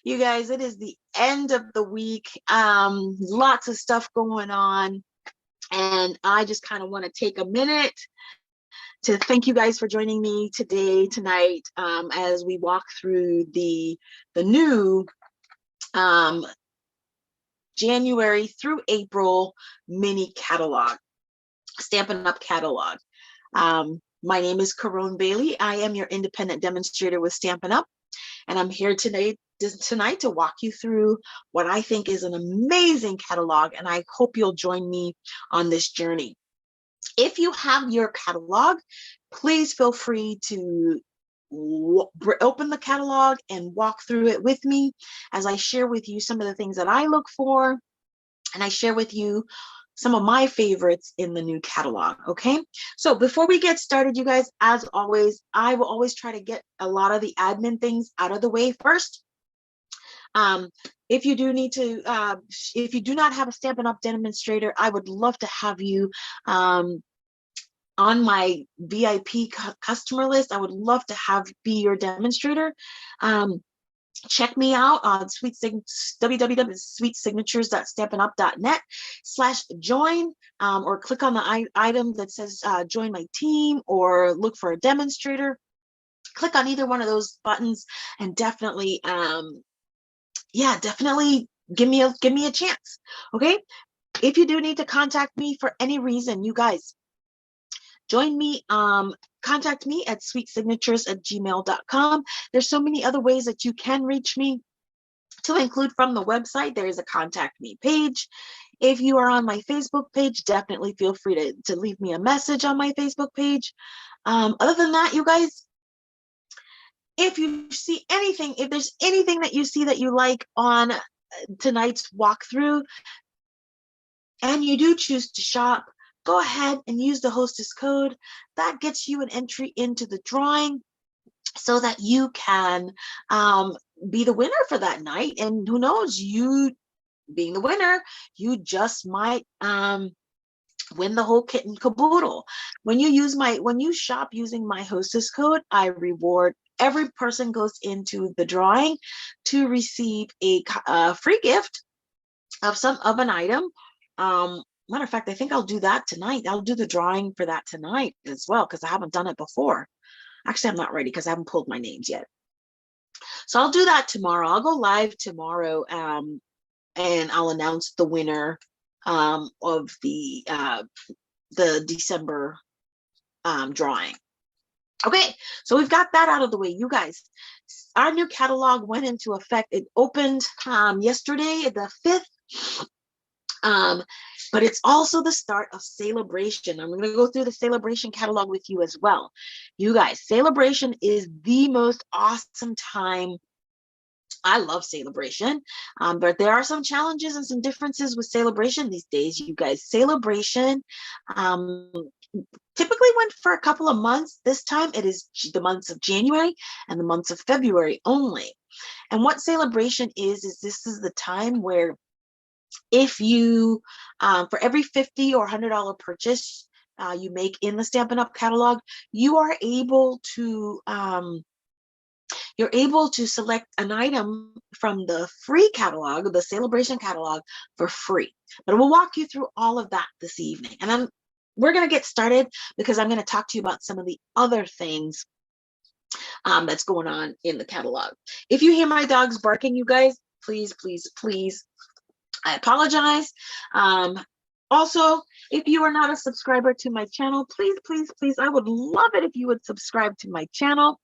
You guys, it is the end of the week. Lots of stuff going on. And I just kind of want to take a minute to thank you guys for joining me tonight, as we walk through the new January through April mini catalog, Stampin' Up! Catalog. My name is Caron Bailey. I am your independent demonstrator with Stampin' Up! And I'm here tonight to walk you through what I think is an amazing catalog, and I hope you'll join me on this journey. If you have your catalog, please feel free to open the catalog and walk through it with me as I share with you some of the things that I look for, and I share with you some of my favorites in the new catalog. Okay, so before we get started, you guys, as always, I will always try to get a lot of the admin things out of the way first. If you do need to, if you do not have a Stampin' Up! Demonstrator, I would love to have you on my VIP customer list. I would love to be your demonstrator. Check me out on www.sweetsignatures.stampinup.net/join, or click on the item that says join my team, or look for a demonstrator. Click on either one of those buttons and definitely definitely give me a chance. Okay, if you do need to contact me for any reason, you guys, join me, contact me at sweetsignatures@gmail.com. There's so many other ways that you can reach me, to include from the website. There is a contact me page. If you are on my Facebook page, definitely feel free to leave me a message on my Facebook page. Other than that, you guys, if you see anything, if there's anything that you see that you like on tonight's walkthrough, and you do choose to shop, go ahead and use the hostess code. That gets you an entry into the drawing so that you can be the winner for that night. And who knows, you being the winner, you just might win the whole kit and caboodle. When you shop using my hostess code, I reward every person goes into the drawing to receive a free gift of an item. Matter of fact, I think I'll do that tonight. I'll do the drawing for that tonight as well, because I haven't done it before. Actually, I'm not ready because I haven't pulled my names yet. So I'll do that tomorrow. I'll go live tomorrow, and I'll announce the winner of the December drawing. Okay, so we've got that out of the way. You guys, our new catalog went into effect. It opened yesterday, the 5th. But it's also the start of Celebration. I'm going to go through the Celebration catalog with you as well. You guys, Celebration is the most awesome time. I love Celebration, but there are some challenges and some differences with Celebration these days, you guys. Celebration typically went for a couple of months. This time it is the months of January and the months of February only. And what Celebration is this is the time where, if you, for every $50 or $100 purchase you make in the Stampin' Up! Catalog, you are able to, you're able to select an item from the free catalog, the Celebration catalog, for free. But we'll walk you through all of that this evening. And then we're going to get started, because I'm going to talk to you about some of the other things that's going on in the catalog. If you hear my dogs barking, you guys, please, I apologize. Also, if you are not a subscriber to my channel, please, I would love it if you would subscribe to my channel.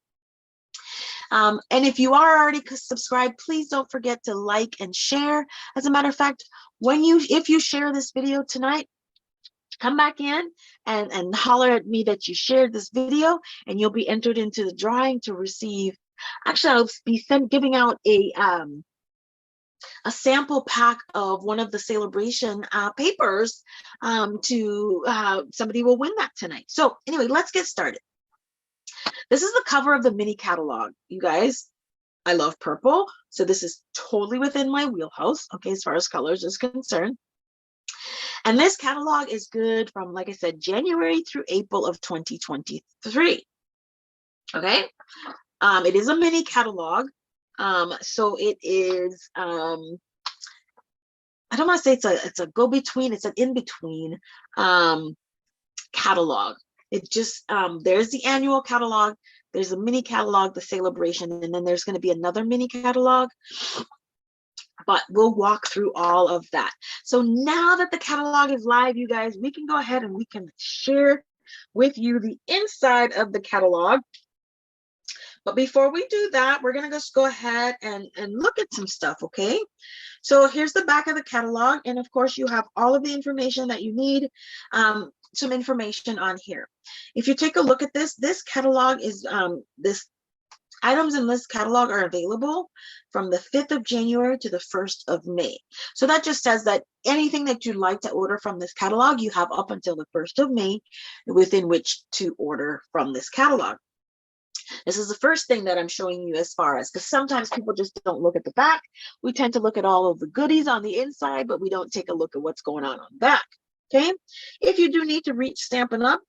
And if you are already subscribed, please don't forget to like and share. As a matter of fact, if you share this video tonight, come back in and holler at me that you shared this video, and you'll be entered into the drawing to receive. Actually, I'll be giving out a sample pack of one of the Celebration papers to somebody will win that tonight. So anyway, let's get started. This is the cover of the mini catalog, you guys. I love purple, so this is totally within my wheelhouse, okay, as far as colors is concerned. And this catalog is good from, like I said, January through April of 2023. Okay, it is a mini catalog. So it is, I don't want to say it's a go-between, it's an in-between catalog. It just, there's the annual catalog, there's a mini catalog, the celebration, and then there's going to be another mini catalog, but we'll walk through all of that. So now that the catalog is live, you guys, we can go ahead and we can share with you the inside of the catalog. But before we do that, we're going to just go ahead and look at some stuff, okay? So here's the back of the catalog. And of course, you have all of the information that you need, some information on here. If you take a look at this catalog is, this items in this catalog are available from the 5th of January to the 1st of May. So that just says that anything that you'd like to order from this catalog, you have up until the 1st of May within which to order from this catalog. This is the first thing that I'm showing you as far as, because sometimes people just don't look at the back. We tend to look at all of the goodies on the inside, but we don't take a look at what's going on the back, okay? If you do need to reach Stampin' Up,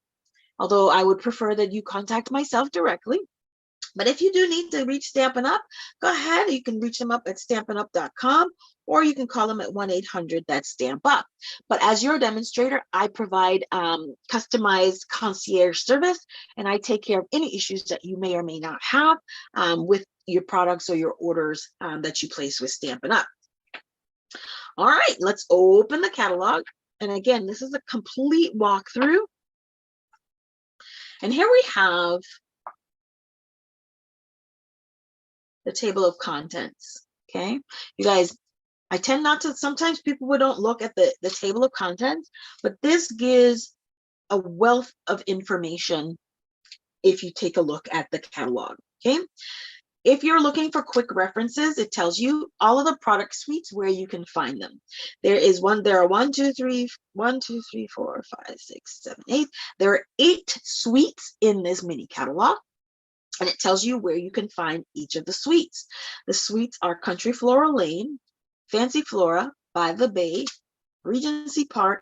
although I would prefer that you contact myself directly, but if you do need to reach Stampin' Up, go ahead. You can reach them up at stampinup.com, or you can call them at 1-800-STAMP-UP. But as your demonstrator, I provide customized concierge service, and I take care of any issues that you may or may not have with your products or your orders that you place with Stampin' Up. All right, let's open the catalog. And again, this is a complete walkthrough. And here we have the table of contents, okay? You guys, I tend not to, sometimes people don't look at the table of contents, but this gives a wealth of information if you take a look at the catalog, okay? If you're looking for quick references, it tells you all of the product suites where you can find them. There are 1, 2, 3, 4, 5, 6, 7, 8. There are 8 suites in this mini catalog. And it tells you where you can find each of the suites. The suites are Country Floral Lane, Fancy Flora, By the Bay, Regency Park,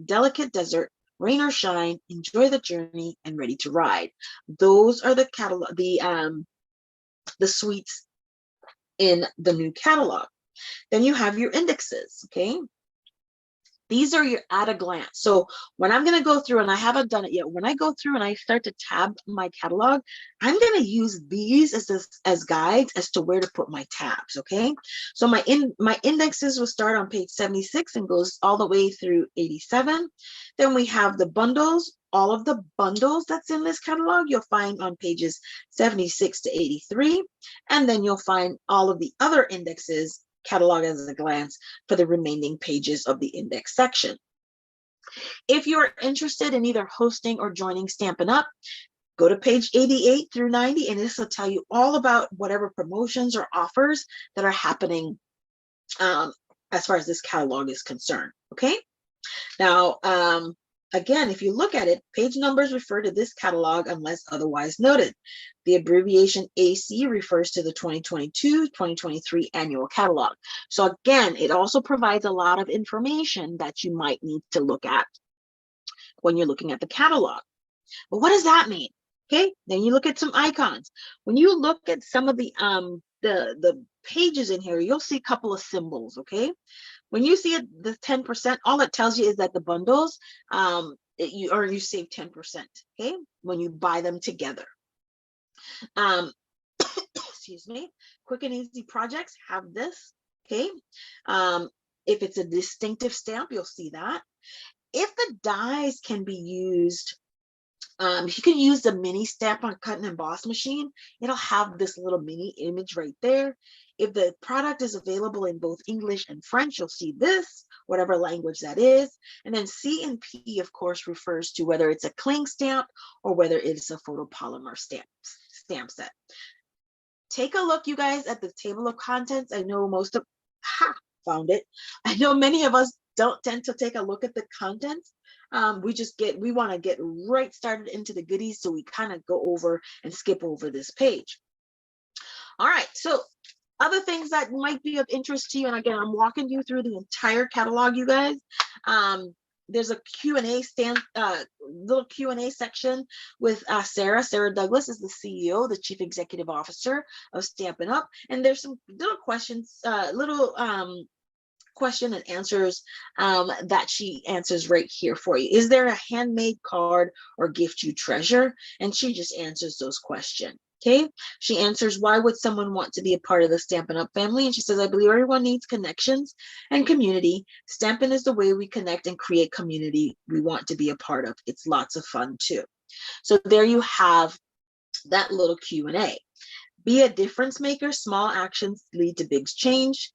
Delicate Desert, Rain or Shine, Enjoy the Journey, and Ready to Ride. Those are the catalog, the suites in the new catalog. Then you have your indexes, okay? These are your at a glance. So when I'm going to go through, and I haven't done it yet, when I go through and I start to tab my catalog, I'm going to use these as guides as to where to put my tabs, okay? So my indexes will start on page 76 and goes all the way through 87. Then we have the bundles. All of the bundles that's in this catalog, you'll find on pages 76 to 83. And then you'll find all of the other indexes, catalog as a glance, for the remaining pages of the index section. If you're interested in either hosting or joining Stampin' Up, go to page 88 through 90, and this will tell you all about whatever promotions or offers that are happening as far as this catalog is concerned, okay? Now, again, if you look at it, page numbers refer to this catalog unless otherwise noted. The abbreviation AC refers to the 2022-2023 annual catalog. So again, it also provides a lot of information that you might need to look at when you're looking at the catalog. But what does that mean? Okay, then you look at some icons. When you look at some of the pages in here, you'll see a couple of symbols, okay? When you see it, the 10%, all it tells you is that the bundles, you save 10%, okay? When you buy them together. Excuse me. Quick and easy projects have this, okay? If it's a distinctive stamp, you'll see that. If the dies can be used, you can use the mini stamp on cut and emboss machine. It'll have this little mini image right there. If the product is available in both English and French, you'll see this, whatever language that is. And then C and P, of course, refers to whether it's a cling stamp or whether it's a photopolymer stamp set. Take a look, you guys, at the table of contents. I know found it. I know many of us don't tend to take a look at the contents. We want to get right started into the goodies, so we kind of go over and skip over this page. All right, so other things that might be of interest to you, and again, I'm walking you through the entire catalog, you guys. there's a Q&A little Q&A section with Sarah Douglas is the CEO, the Chief Executive Officer of Stampin' Up. And there's some little questions, question and answers that she answers right here for you. Is there a handmade card or gift you treasure? And she just answers those questions. Okay, she answers, why would someone want to be a part of the Stampin' Up family? And she says, I believe everyone needs connections and community. Stampin' is the way we connect and create community we want to be a part of. It's lots of fun too. So there you have that little Q&A. Be a difference maker. Small actions lead to big change.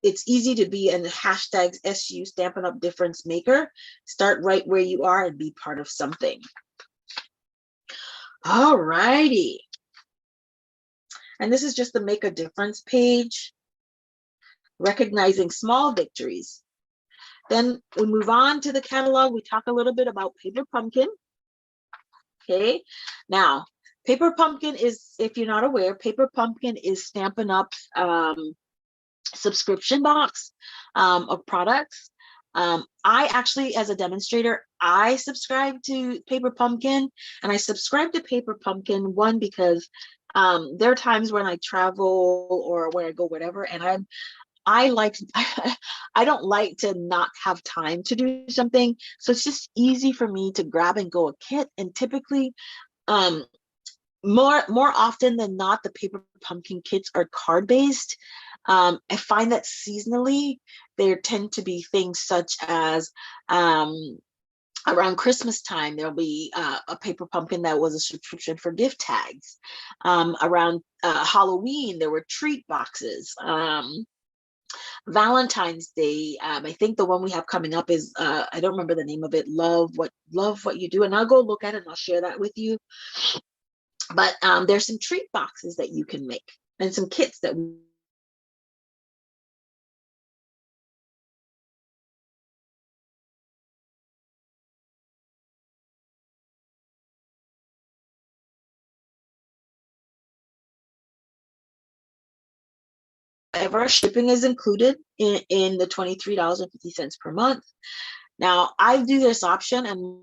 It's easy to be in the hashtags SU, Stampin' Up difference maker. Start right where you are and be part of something. All righty. And this is just the Make a Difference page, recognizing small victories. Then we move on to the catalog. We talk a little bit about Paper Pumpkin. Okay, now Paper Pumpkin is, if you're not aware, Paper Pumpkin is Stampin' Up's subscription box of products. I actually, as a demonstrator, I subscribe to Paper Pumpkin, and I subscribe to Paper Pumpkin, one, because there are times when I travel or when I go whatever, and I don't like to not have time to do something, so it's just easy for me to grab and go a kit. And typically more often than not, the Paper Pumpkin kits are card based. I find that seasonally there tend to be things such as around Christmas time, there'll be a Paper Pumpkin that was a subscription for gift tags. Around Halloween, there were treat boxes. Valentine's Day, I think the one we have coming up is, I don't remember the name of it, Love What You Do. And I'll go look at it and I'll share that with you. But there's some treat boxes that you can make and some kits that whatever, shipping is included in the $23.50 per month. Now I do this option, and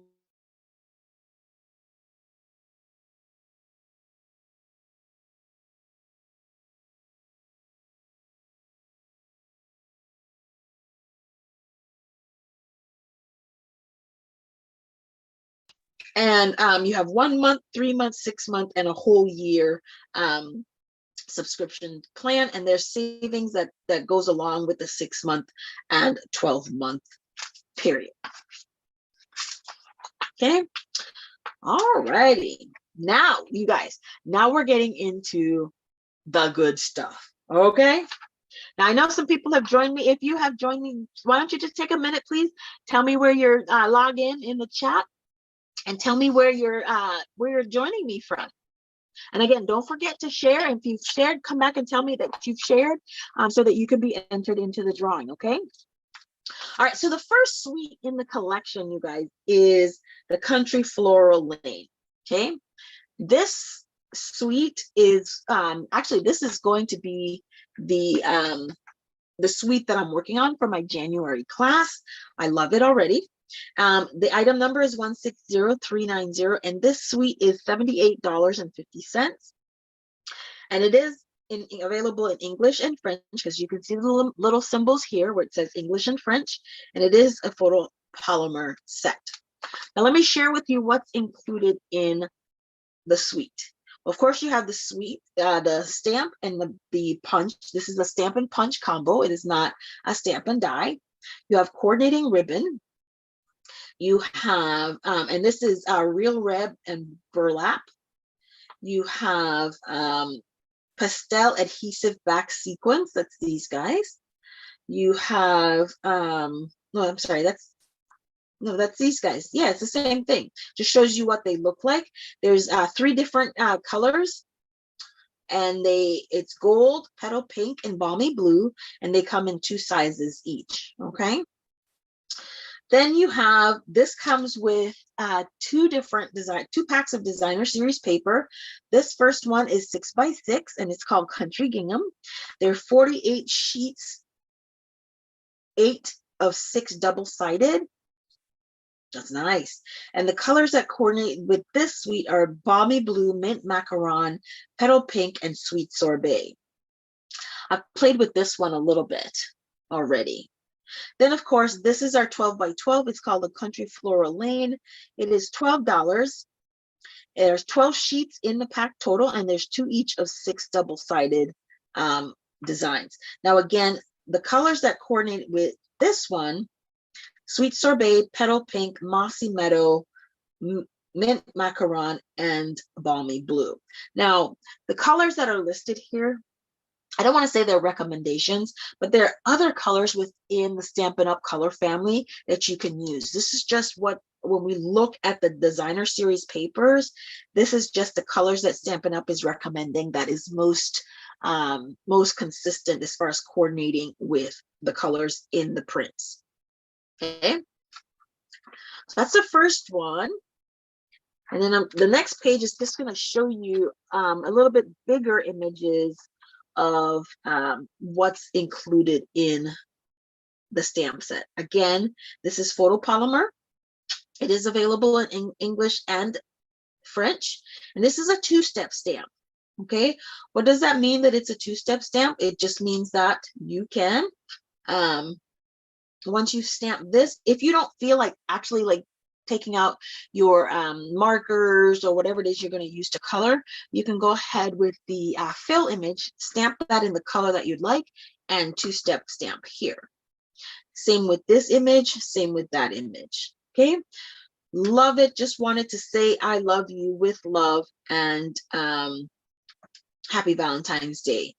you have 1 month, 3 months, 6 months, and a whole year subscription plan, and there's savings that goes along with the 6 month and 12-month period. Okay, all righty. Now you guys, now we're getting into the good stuff. Okay, now I know some people have joined me. If you have joined me, why don't you just take a minute, please tell me where you're log in the chat, and tell me where you're joining me from. And again, don't forget to share. If you've shared, come back and tell me that you've shared, so that you can be entered into the drawing. Okay. All right. So the first suite in the collection, you guys, is the Country Floral Lane. Okay. This suite is actually, this is going to be the suite that I'm working on for my January class. I love it already. The item number is 160390, and this suite is $78.50. And it is available in English and French, because you can see the little symbols here where it says English and French, and it is a photopolymer set. Now let me share with you what's included in the suite. Of course, you have the suite, the stamp and the punch. This is a stamp and punch combo. It is not a stamp and die. You have coordinating ribbon. You have, and this is real red and burlap. You have pastel adhesive back sequins. That's these guys. You have, no, I'm sorry, that's these guys. Yeah, it's the same thing. Just shows you what they look like. There's 3 different colors, and it's gold, petal pink, and balmy blue, and they come in 2 sizes each. Okay. Then you have, this comes with 2 packs of designer series paper. This first one is 6x6, and it's called Country Gingham. There are 48 sheets 8 of 6 double-sided. That's nice. And the colors that coordinate with this suite are Balmy Blue, Mint Macaron, Petal Pink, and Sweet Sorbet. I've played with this one a little bit already. Then, of course, this is our 12 by 12. It's called the Country Floral Lane. It is $12. There's 12 sheets in the pack total, and there's 2 each of 6 double-sided designs. Now, again, the colors that coordinate with this one, Sweet Sorbet, Petal Pink, Mossy Meadow, Mint Macaron, and Balmy Blue. Now, the colors that are listed here, I don't want to say they're recommendations, but there are other colors within the Stampin' Up! Color family that you can use. This is just what, when we look at the designer series papers, this is just the colors that Stampin' Up! Is recommending that is most consistent as far as coordinating with the colors in the prints. Okay, so that's the first one. And then the next page is just going to show you a little bit bigger images of what's included in the stamp set. Again, this is photopolymer. It is available in English and French, and this is a 2-step stamp. Okay, what does that mean that it's a 2-step stamp? It just means that you can once you stamp this, if you don't feel like actually like taking out your markers or whatever it is you're going to use to color, you can go ahead with the fill image, stamp that in the color that you'd like, and 2-step stamp here. Same with this image, same with that image. Okay, love it. Just wanted to say I love you with love, and happy Valentine's Day.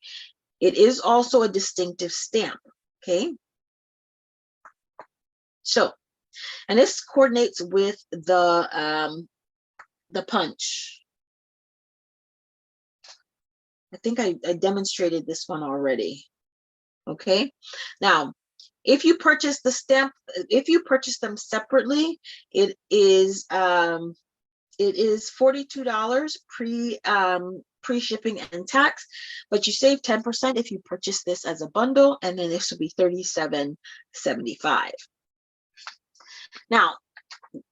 It is also a distinctive stamp. Okay, so, and this coordinates with the punch. I think I demonstrated this one already. Okay, now if you purchase the stamp, if you purchase them separately, it is $42 pre-shipping and tax, but you save 10% if you purchase this as a bundle, and then this will be $37.75. Now,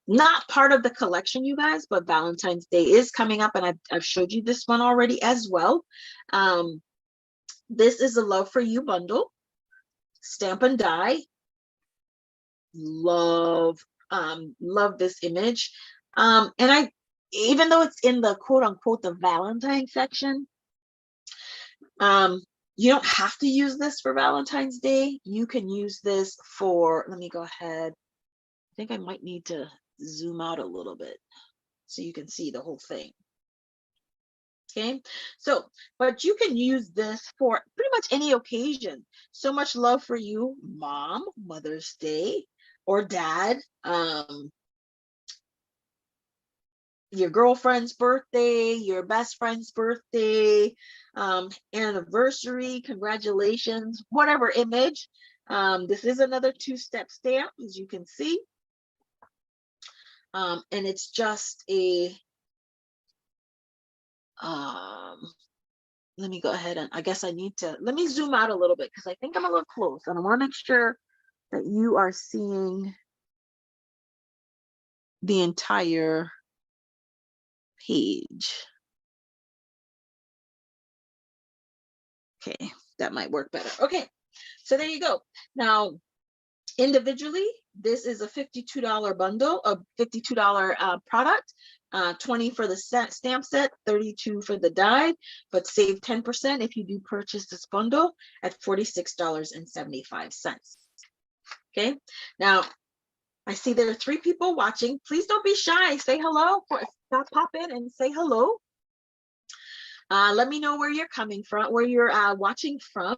not part of the collection, you guys, but Valentine's Day is coming up, and I've showed you this one already as well. This is a Love for You bundle, stamp and die. Love this image. And even though it's in the quote unquote the Valentine section, you don't have to use this for Valentine's Day. You can use this for, let me go ahead. I think I might need to zoom out a little bit so you can see the whole thing. Okay, so, but you can use this for pretty much any occasion. So much love for you, Mom, Mother's Day, or Dad, your girlfriend's birthday, your best friend's birthday, anniversary, congratulations, whatever image. This is another 2-step stamp, as you can see. And it's just a, let me go ahead and I guess I need to, let me zoom out a little bit because I think I'm a little close, and I want to make sure that you are seeing the entire page. Okay, that might work better. Okay, so there you go. Now, individually, this is a $52 bundle, a $52 product, 20 for the stamp set, 32 for the die, but save 10% if you do purchase this bundle at $46.75. Okay, now I see there are 3 people watching. Please don't be shy. Say hello. Pop in and say hello. Let me know where you're coming from, where you're watching from.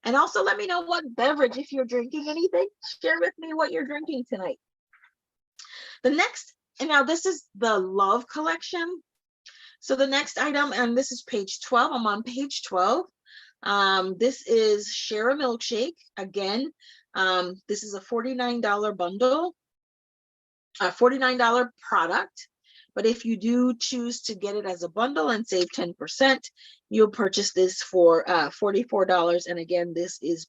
And also let me know what beverage, if you're drinking anything, share with me what you're drinking tonight. The next, and now this is the Love collection. So the next item, and this is page 12, I'm on page 12. This is Share a Milkshake. Again, this is a $49 bundle, a $49 product. But if you do choose to get it as a bundle and save 10%, you'll purchase this for $44. And again, this is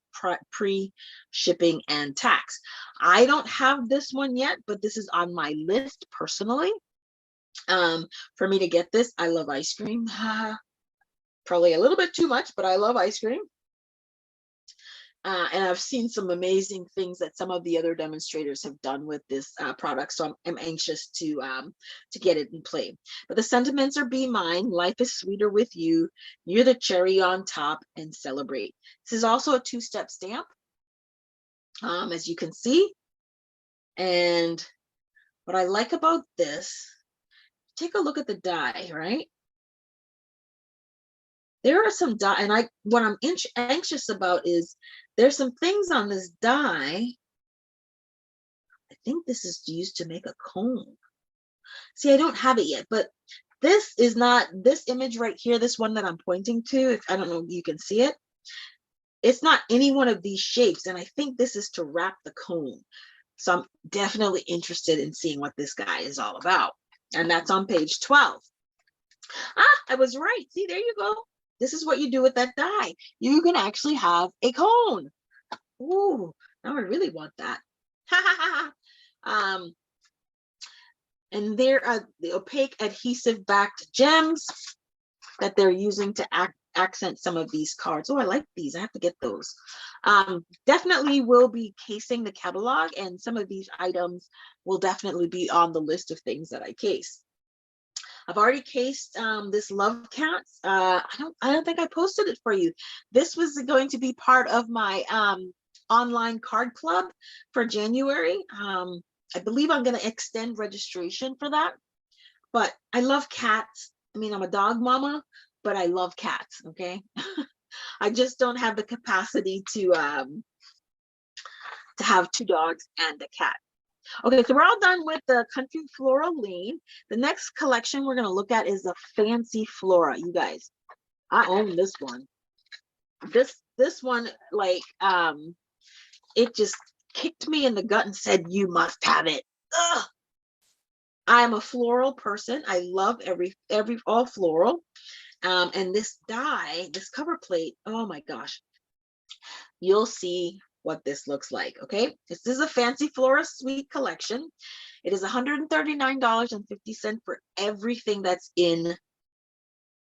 pre-shipping and tax. I don't have this one yet, but this is on my list personally. For me to get this. I love ice cream. Probably a little bit too much, but I love ice cream. And I've seen some amazing things that some of the other demonstrators have done with this product. So I'm anxious to get it in play. But the sentiments are be mine. Life is sweeter with you. You're the cherry on top, and celebrate. This is also a 2-step stamp, as you can see. And what I like about this, take a look at the die, right? There are some die, and what I'm anxious about is there's some things on this die. I think this is used to make a cone. See, I don't have it yet, but this is not, this image right here, this one that I'm pointing to, if I don't know if you can see it, it's not any one of these shapes, and I think this is to wrap the cone. So I'm definitely interested in seeing what this guy is all about. And that's on page 12. I was right. See, there you go. This is what you do with that die. You can actually have a cone. Ooh, now I really want that. And there are the opaque adhesive backed gems that they're using to accent some of these cards. Oh, I like these. I have to get those. Definitely will be casing the catalog, and some of these items will definitely be on the list of things that I case. I've already cased this Love Cats. I don't think I posted it for you. This was going to be part of my online card club for January. I believe I'm going to extend registration for that. But I love cats. I mean, I'm a dog mama, but I love cats. Okay, I just don't have the capacity to have 2 dogs and a cat. Okay, so we're all done with the Country Flora Lane. The next collection we're going to look at is the Fancy Flora. You guys, I own this one. This one, like, it just kicked me in the gut and said, you must have it. Ugh. I'm a floral person. I love all floral. And this die, this cover plate, oh my gosh, you'll see what this looks like. Okay, this is a Fancy Flora Suite collection. It is $139.50 for everything that's in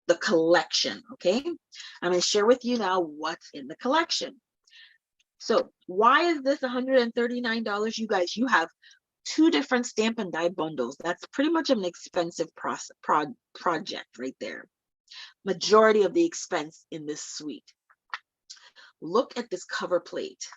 the collection. Okay, I'm going to share with you now what's in the collection. So why is this $139? You guys, you have 2 different stamp and die bundles. That's pretty much an expensive project right there. Majority of the expense in this suite. Look at this cover plate.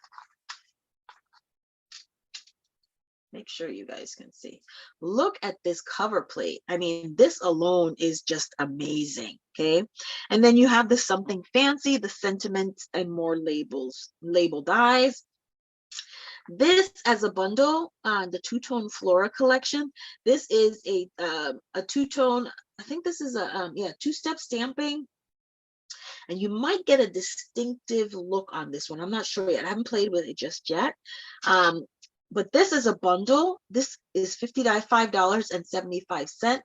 Make sure you guys can see. Look at this cover plate. I mean, this alone is just amazing. Okay, and then you have the Something Fancy, the sentiments and more label dies. This as a bundle, the two-tone Flora collection. This is a two-tone. I think this is a 2-step stamping, and you might get a distinctive look on this one. I'm not sure yet. I haven't played with it just yet. But this is a bundle. This is $55.75,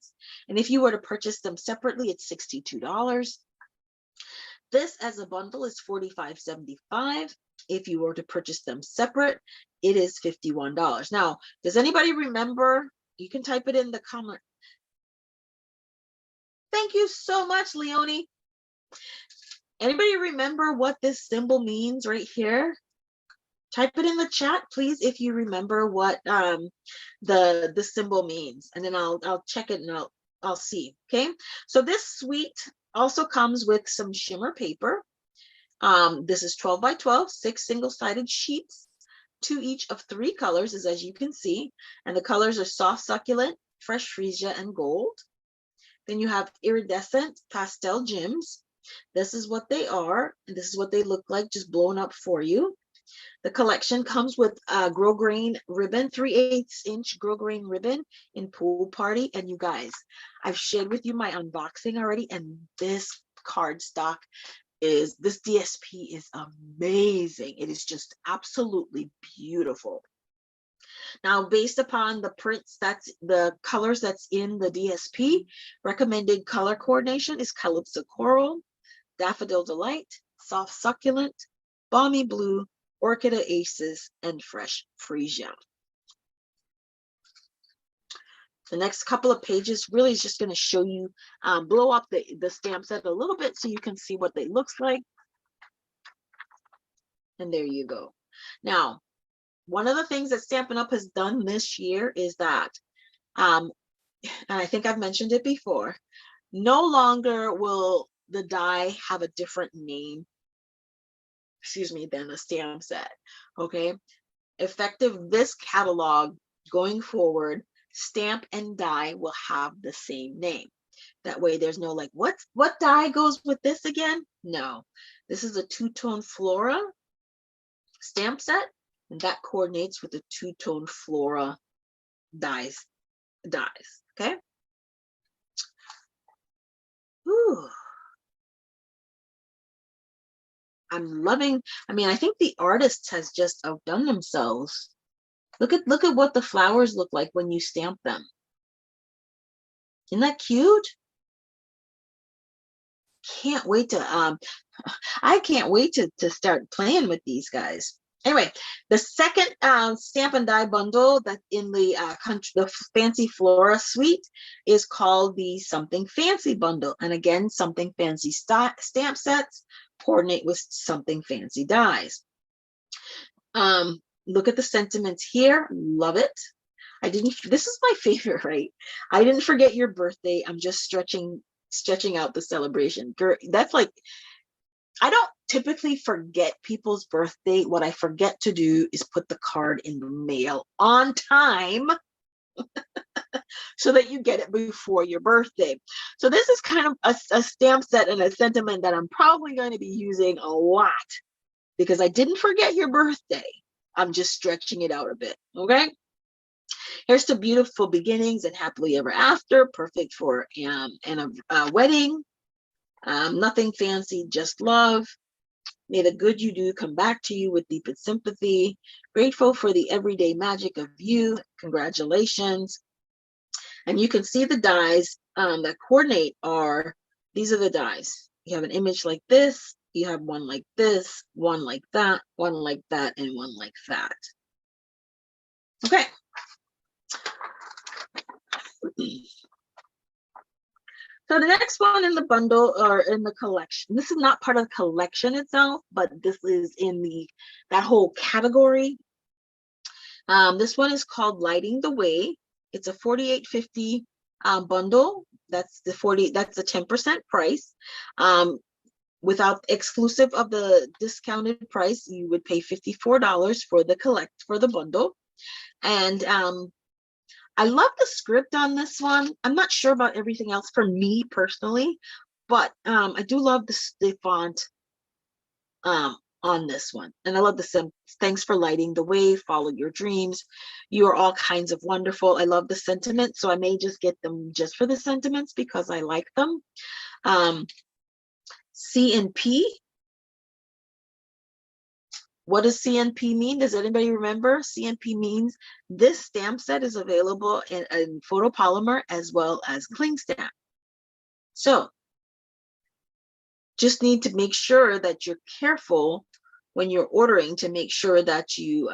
and if you were to purchase them separately, it's $62. This as a bundle is $45.75. If you were to purchase them separate, it is $51. Now, does anybody remember? You can type it in the comment. Thank you so much, Leonie. Anybody remember what this symbol means right here? Type it in the chat, please, if you remember what the symbol means, and then I'll check it and I'll see. Okay, so this suite also comes with some shimmer paper. This is 12 by 12, 6 single-sided sheets, 2 each of 3 colors, as you can see, and the colors are soft succulent, fresh freesia, and gold. Then you have iridescent pastel gems. This is what they are, and this is what they look like, just blown up for you. The collection comes with grosgrain ribbon, 3/8 inch grosgrain ribbon in Pool Party. And you guys, I've shared with you my unboxing already, and this cardstock this DSP is amazing. It is just absolutely beautiful. Now, based upon the prints, that's the colors that's in the DSP, recommended color coordination is Calypso Coral, Daffodil Delight, Soft Succulent, Balmy Blue, Orchid Aces, and Fresh Freesia. The next couple of pages really is just going to show you, blow up the stamp set a little bit so you can see what they looks like. And there you go. Now, one of the things that Stampin' Up! Has done this year is that, and I think I've mentioned it before, no longer will the die have a different name, than a stamp set, okay? Effective this catalog going forward, stamp and die will have the same name. That way there's no like, what die goes with this again? No, this is a two-tone Flora stamp set, and that coordinates with the two-tone Flora dies, okay? Ooh. I'm loving, I mean, I think the artist has just outdone themselves. Look at what the flowers look like when you stamp them. Isn't that cute? Can't wait to I can't wait to start playing with these guys. Anyway, the second stamp and die bundle that in the Fancy Flora suite is called the Something Fancy bundle. And again, Something Fancy stamp sets coordinate with Something Fancy dies. Look at the sentiments here. Love it. This is my favorite, right? I didn't forget your birthday. I'm just stretching out the celebration. That's like, I don't typically forget people's birthday. What I forget to do is put the card in the mail on time so that you get it before your birthday. So this is kind of a stamp set and a sentiment that I'm probably going to be using a lot because I didn't forget your birthday. I'm just stretching it out a bit, okay? Here's to beautiful beginnings and happily ever after, perfect for a wedding. Nothing fancy, just love. May the good you do come back to you with deepest sympathy. Grateful for the everyday magic of you. Congratulations. And you can see the dies that coordinate these are the dies. You have an image like this. You have one like this, one like that, one like that, and one like that. Okay. So the next one in the bundle or in the collection, this is not part of the collection itself, but this is in that whole category. This one is called Lighting the Way. It's a $48.50 bundle. That's the 10% price. Without exclusive of the discounted price, you would pay $54 for the bundle. And I love the script on this one. I'm not sure about everything else for me personally, but I do love the font on this one. And I love the thanks for lighting the way, follow your dreams. You are all kinds of wonderful. I love the sentiment, so I may just get them just for the sentiments because I like them. CNP. What does CNP mean? Does anybody remember? CNP means this stamp set is available in photopolymer as well as cling stamp. So just need to make sure that you're careful when you're ordering to make sure that you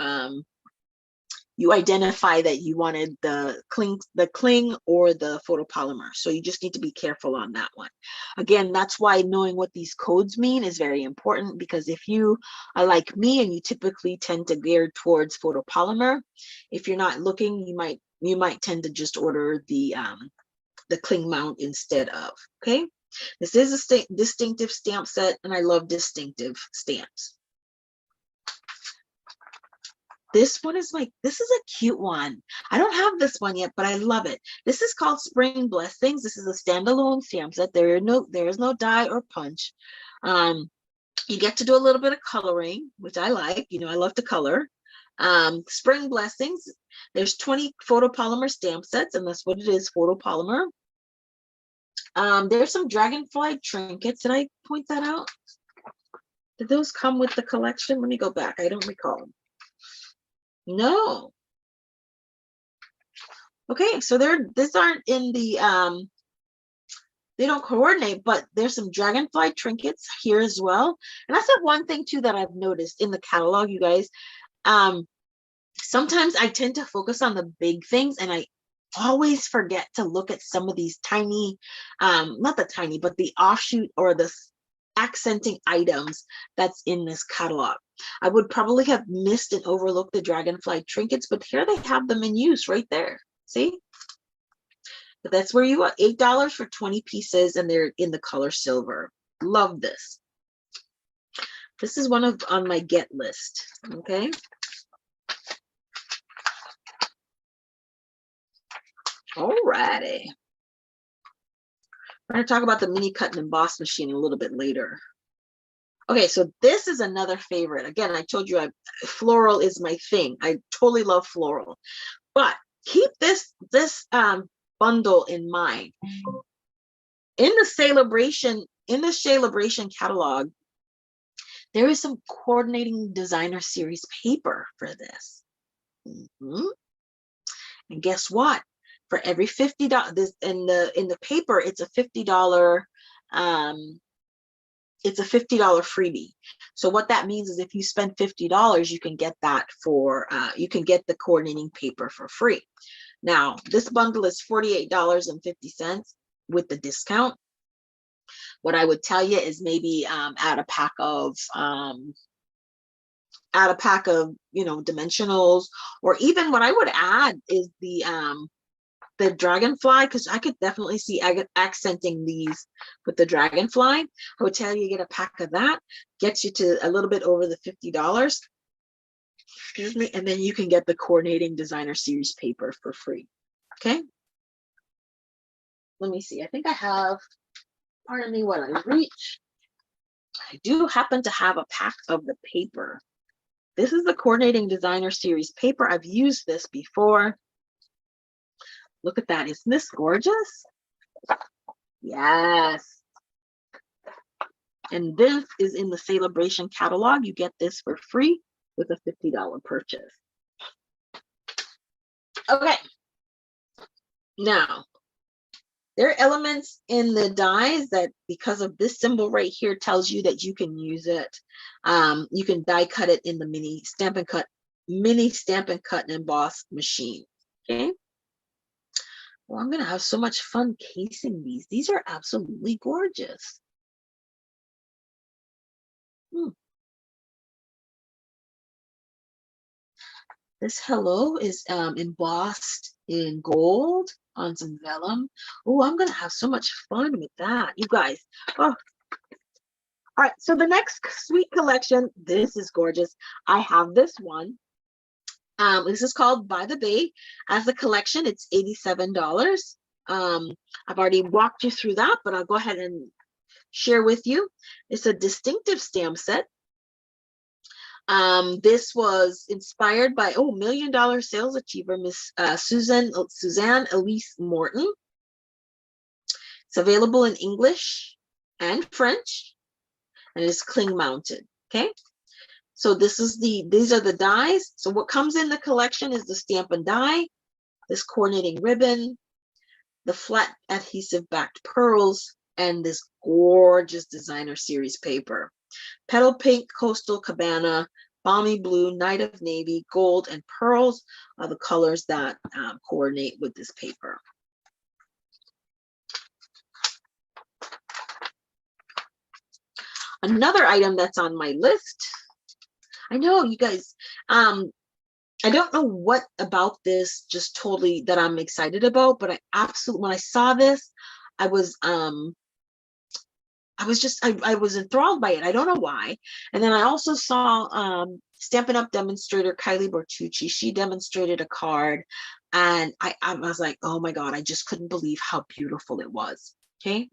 identify that you wanted the cling or the photopolymer. So you just need to be careful on that one. Again, that's why knowing what these codes mean is very important, because if you are like me and you typically tend to gear towards photopolymer, if you're not looking, you might tend to just order the cling mount instead of, okay? This is a distinctive stamp set, and I love distinctive stamps. This one is this is a cute one. I don't have this one yet, but I love it. This is called Spring Blessings. This is a standalone stamp set. There is no die or punch. You get to do a little bit of coloring, which I like. I love to color. Spring Blessings. There's 20 photopolymer stamp sets, and that's what it is, photopolymer. There's some dragonfly trinkets. Did I point that out? Did those come with the collection? Let me go back. I don't recall. No. Okay, so these aren't in the they don't coordinate, but there's some dragonfly trinkets here as well. And that's the one thing too that I've noticed in the catalog, you guys. Sometimes I tend to focus on the big things, and I always forget to look at some of these tiny, not the tiny, but the offshoot or the accenting items that's in this catalog. I would probably have missed and overlooked the dragonfly trinkets, but here they have them in use right there. See? But that's where you got $8 for 20 pieces, and they're in the color silver. Love this. This is one of on my get list. Okay. Alrighty. We're going to talk about the mini cut and emboss machine a little bit later. Okay, so this is another favorite. Again, I told you floral is my thing. I totally love floral. But keep this bundle in mind. In the Celebration catalog, there is some coordinating designer series paper for this. And guess what? For every $50, this in the paper, it's a $50 freebie. So what that means is if you spend $50, you can get that for you can get the coordinating paper for free. Now this bundle is $48.50 with the discount. What I would tell you is maybe add a pack of dimensionals, or even what I would add is the dragonfly, because I could definitely see accenting these with the dragonfly. I would tell you get a pack of that, gets you to a little bit over the $50. Excuse me, and then you can get the coordinating designer series paper for free. Okay. Let me see. I think I have, pardon me what I reach. I do happen to have a pack of the paper. This is the coordinating designer series paper. I've used this before. Look at that. Isn't this gorgeous? Yes. And this is in the Celebration catalog. You get this for free with a $50 purchase. Okay. Now, there are elements in the dies that, because of this symbol right here, tells you that you can use it. You can die cut it in the mini stamp and cut and emboss machine. Okay. Well, I'm going to have so much fun casing these. These are absolutely gorgeous. This hello is embossed in gold on some vellum. Oh, I'm going to have so much fun with that, you guys. Oh. All right, so the next sweet collection, this is gorgeous. I have this one. This is called By the Bay. As a collection, it's $87. I've already walked you through that, but I'll go ahead and share with you. It's a distinctive stamp set. This was inspired by $1 million sales achiever, Miss Suzanne Elise Morton. It's available in English and French, and it's cling mounted. Okay, so these are the dies. So what comes in the collection is the stamp and die, this coordinating ribbon, the flat adhesive backed pearls, and this gorgeous designer series paper. Petal pink, coastal cabana, balmy blue, night of navy, gold, and pearls are the colors that coordinate with this paper. Another item that's on my list. I know you guys, I don't know what about this just totally that I'm excited about, but when I saw this, I was enthralled by it. I don't know why. And then I also saw Stampin' Up! Demonstrator Kylie Bertucci. She demonstrated a card, and I was like, oh my God, I just couldn't believe how beautiful it was. Okay.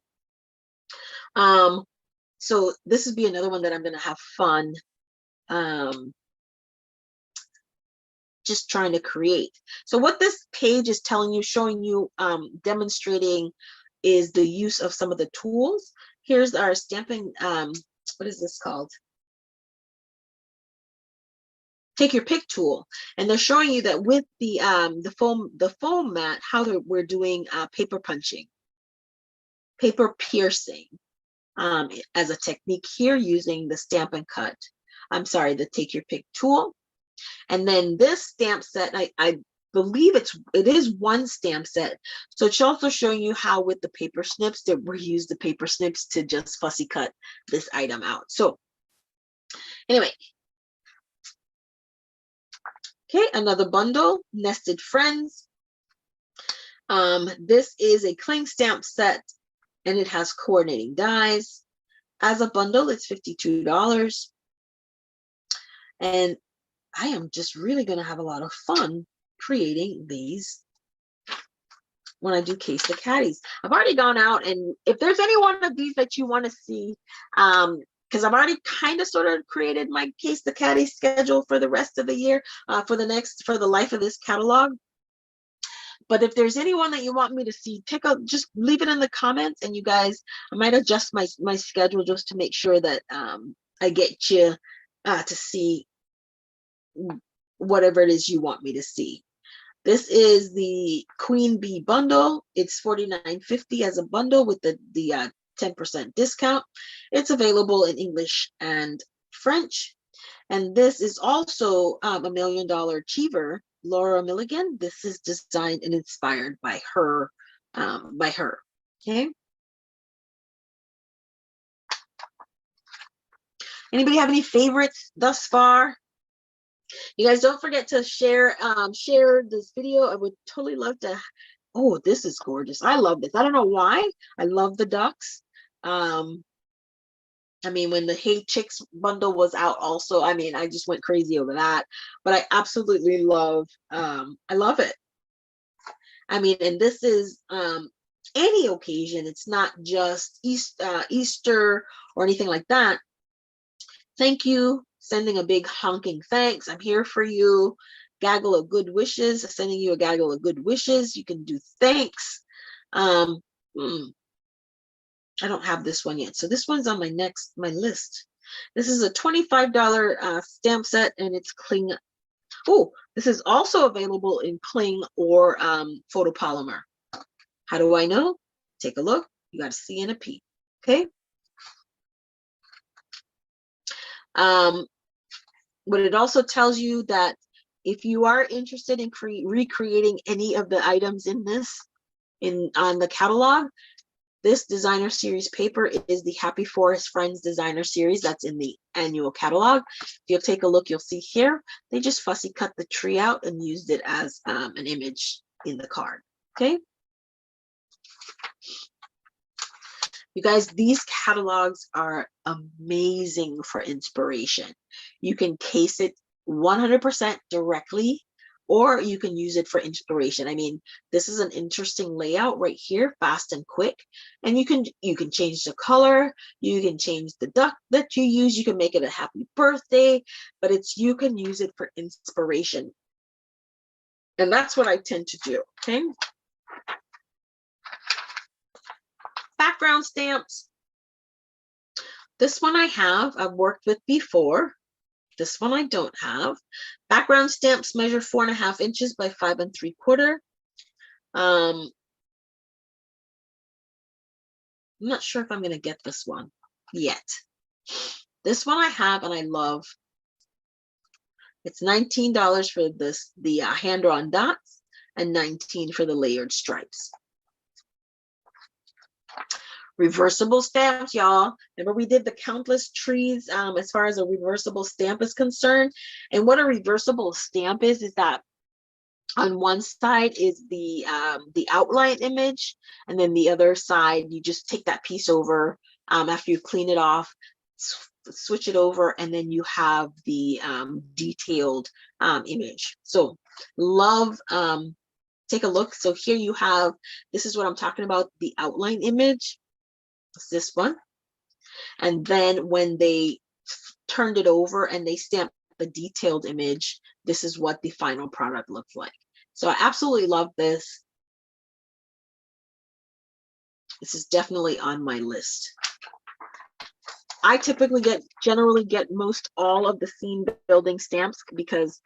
So this would be another one that I'm going to have fun just trying to create. So what this page is telling you, showing you, demonstrating is the use of some of the tools. Here's our stamping, what is this called? take your pick tool, and they're showing you that with the foam mat, how we're doing paper punching, paper piercing, as a technique here using the Stamp and Cut. I'm sorry, the Take Your Pick tool. And then this stamp set, I believe it is one stamp set. So it's also showing you how with the paper snips that we use the paper snips to just fussy cut this item out. So anyway, okay, another bundle, Nested Friends. This is a cling stamp set, and it has coordinating dies. As a bundle, it's $52. And I am just really going to have a lot of fun creating these when I do Case the Caddies. I've already gone out, and if there's any one of these that you want to see, because I've already kind of sort of created my Case the Caddy schedule for the rest of the year, for the life of this catalog. But if there's anyone that you want me to see, just leave it in the comments, and you guys, I might adjust my schedule just to make sure that I get you to see whatever it is you want me to see. This is the Queen Bee bundle. It's $49.50 as a bundle with the 10% discount. It's available in English and French. And this is also a $1 Million Achiever, Laura Milligan. This is designed and inspired by her. Okay. Anybody have any favorites thus far? You guys don't forget to share this video. I would totally love to. Oh, this is gorgeous. I love this. I don't know why. I love the ducks. I mean, when the Hey Chicks bundle was out also, I mean, I just went crazy over that. But I absolutely love, I love it. I mean, and this is any occasion. It's not just Easter or anything like that. Thank you. Sending a big honking thanks. I'm here for you. Gaggle of good wishes. Sending you a gaggle of good wishes. You can do thanks. I don't have this one yet. So this one's on my list. This is a $25 stamp set, and it's cling. Oh, this is also available in cling or photopolymer. How do I know? Take a look. You got to see in a peek. Okay. But it also tells you that if you are interested in recreating any of the items in this, on the catalog, this designer series paper is the Happy Forest Friends designer series that's in the annual catalog. If you'll take a look, you'll see here, they just fussy cut the tree out and used it as an image in the card. Okay. You guys, these catalogs are amazing for inspiration. You can case it 100% directly, or you can use it for inspiration. I mean, this is an interesting layout right here, fast and quick. And you can change the color, you can change the duck that you use, you can make it a happy birthday, but you can use it for inspiration. And that's what I tend to do, okay? Background stamps. This one I've worked with before. This one I don't have. Background stamps measure 4.5 inches by 5 3/4. I'm not sure if I'm going to get this one yet. This one I have and I love. It's $19 for the hand-drawn dots and $19 for the layered stripes. Reversible stamps, y'all. Remember we did the countless trees as far as a reversible stamp is concerned. And what a reversible stamp is that on one side is the outline image, and then the other side you just take that piece over after you clean it off, switch it over, and then you have the detailed image. So love. Take a look. So here you have, this is what I'm talking about, the outline image. It's this one. And then when they turned it over and they stamped the detailed image, this is what the final product looks like. So I absolutely love this. This is definitely on my list. I typically generally get most all of the scene building stamps because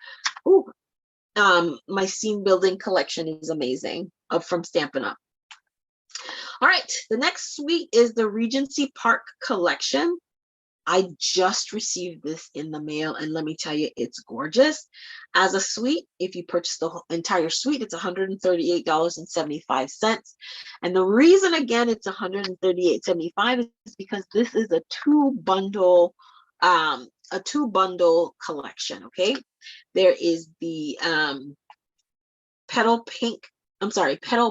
my scene building collection is amazing from Stampin' Up. All right, the next suite is the Regency Park collection. I just received this in the mail, and let me tell you, it's gorgeous. As a suite, if you purchase the entire suite, it's $138.75. And the reason, again, it's $138.75 is because this is a two-bundle collection, okay? There is the Petal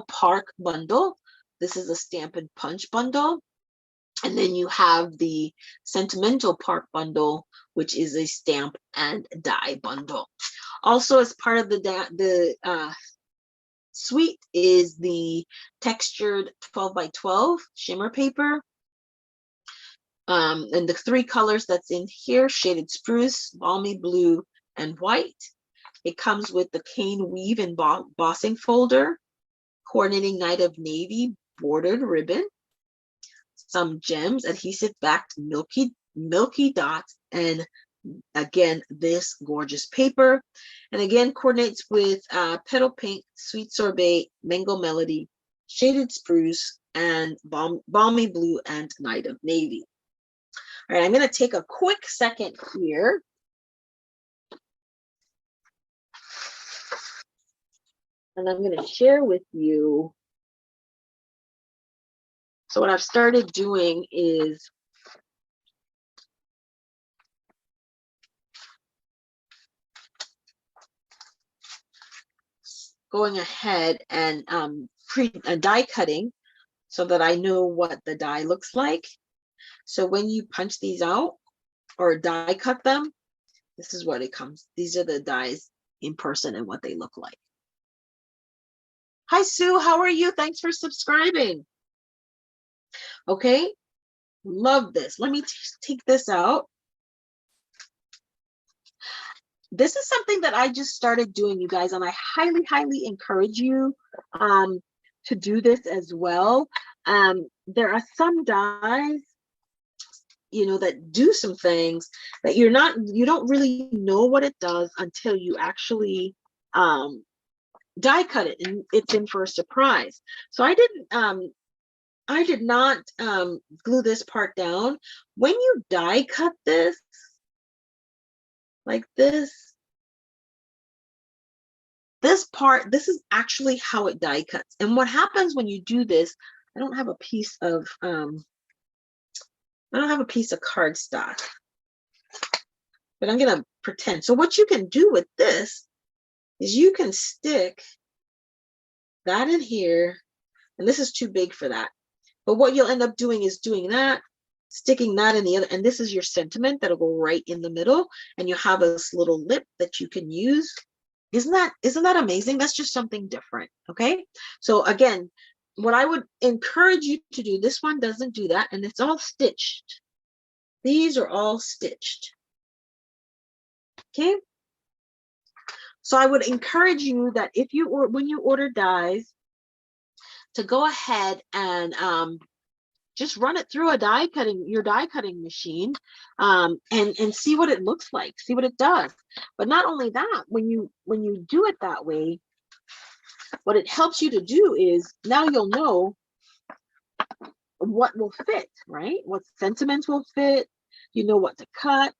Park bundle. This is a Stamp and Punch bundle. And then you have the Sentimental Park bundle, which is a stamp and die bundle. Also, as part of the suite is the textured 12 by 12 shimmer paper. And the three colors that's in here, Shaded Spruce, Balmy Blue, and White. It comes with the cane weave and embossing folder, coordinating Night of Navy bordered ribbon, some gems, adhesive backed milky dots, and again, this gorgeous paper. And again, coordinates with Petal Pink, Sweet Sorbet, Mango Melody, Shaded Spruce, and Balmy Blue and Night of Navy. All right, I'm going to take a quick second here. And I'm going to share with you. So what I've started doing is going ahead and die cutting so that I know what the die looks like. So when you punch these out or die cut them, this is what it comes. These are the dies in person and what they look like. Hi, Sue. How are you? Thanks for subscribing. Okay. Love this. Let me take this out. This is something that I just started doing, you guys, and I highly, highly encourage you to do this as well. There are some dies, you know, that do some things that you don't really know what it does until you actually die cut it, and it's in for a surprise. So I did not glue this part down. When you die cut this like this part, this is actually how it die cuts. And what happens when you do this, I don't have a piece of cardstock, but I'm gonna pretend. So what you can do with this is you can stick that in here, and this is too big for that. But what you'll end up doing is doing that, sticking that in the other, and this is your sentiment that'll go right in the middle, and you have this little lip that you can use. Isn't that amazing? That's just something different. Okay. So again, what I would encourage you to do, this one doesn't do that, and it's all stitched. These are all stitched. Okay. So I would encourage you that when you order dies, to go ahead and just run it through your die cutting machine, and see what it looks like, see what it does. But not only that, when you do it that way, what it helps you to do is now you'll know what will fit, right? What sentiments will fit, you know what to cut.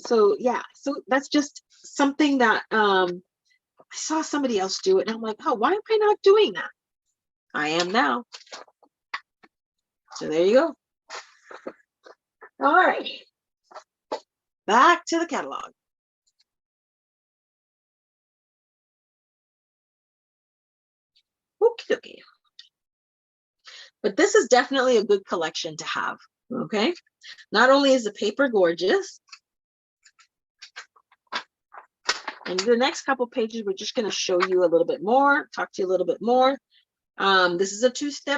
So yeah, so that's just something that I saw somebody else do it, and I'm like, oh, why am I not doing that? I am now. So there you go. All right, back to the catalog. Okay. But this is definitely a good collection to have, okay? Not only is the paper gorgeous, and the next couple pages, we're just going to show you a little bit more, talk to you a little bit more. This is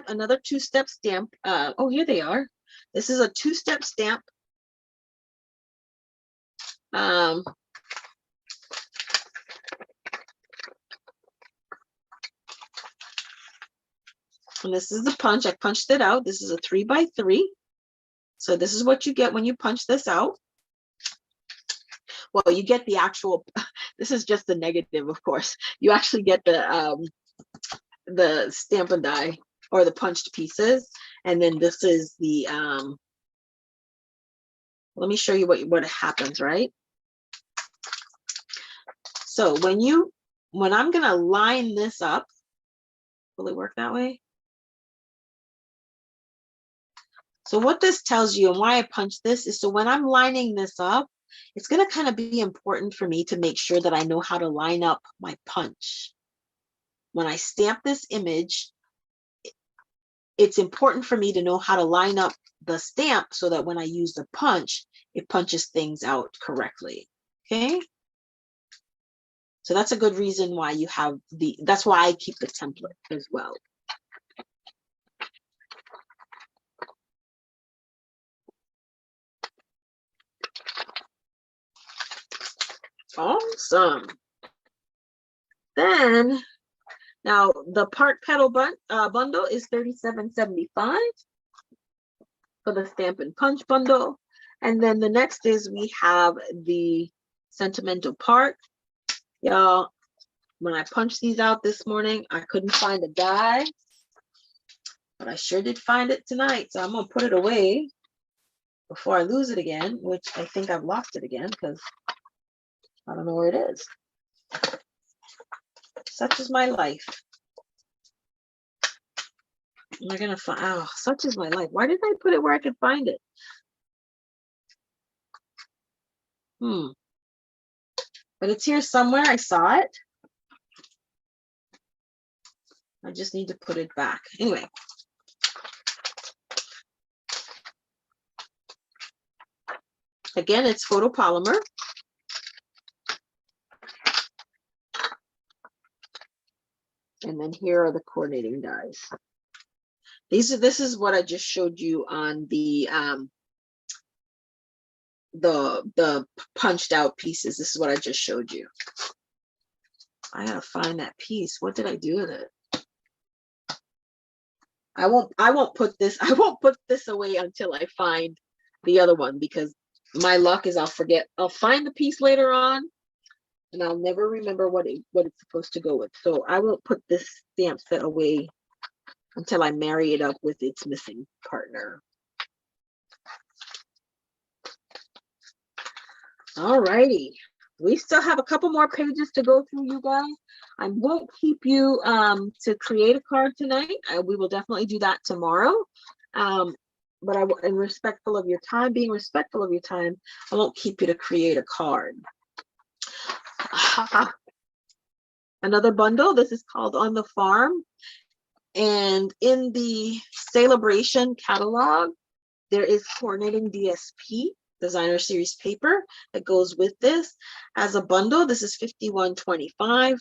another two-step stamp. Oh, here they are. This is a two-step stamp. And this is the punch. I punched it out. This is a 3x3. So this is what you get when you punch this out. Well, you get the actual, this is just the negative, of course. You actually get the stamp and die, or the punched pieces. And then this is the, let me show you what happens, right? So when I'm gonna line this up, will it work that way? So what this tells you and why I punch this is, so when I'm lining this up, it's gonna kind of be important for me to make sure that I know how to line up my punch. When I stamp this image, it's important for me to know how to line up the stamp so that when I use the punch, it punches things out correctly, okay? So that's a good reason why you have that's why I keep the template as well. Awesome. Then, now the part petal bundle is $37.75 for the stamp and punch bundle. And then the next is we have the sentimental part. Y'all, when I punched these out this morning, I couldn't find a die, but I sure did find it tonight. So I'm gonna put it away before I lose it again, which I think I've lost it again because I don't know where it is. Such is my life. Am I gonna find? Oh, such is my life. Why did I put it where I could find it? But it's here somewhere. I saw it. I just need to put it back. Anyway. Again, it's photopolymer. And then here are the coordinating dies. This is what I just showed you on the punched out pieces. This is what I just showed you. I gotta find that piece. What did I do with it? I won't put this away until I find the other one, because my luck is I'll forget. I'll find the piece later on and I'll never remember what it's supposed to go with. So I won't put this stamp set away until I marry it up with its missing partner. All righty. We still have a couple more pages to go through, you guys. I won't keep you to create a card tonight. We will definitely do that tomorrow. But being respectful of your time, I won't keep you to create a card. Another bundle. This is called On the Farm. And in the Celebration catalog, there is coordinating DSP, designer series paper, that goes with this as a bundle. This is $51.25.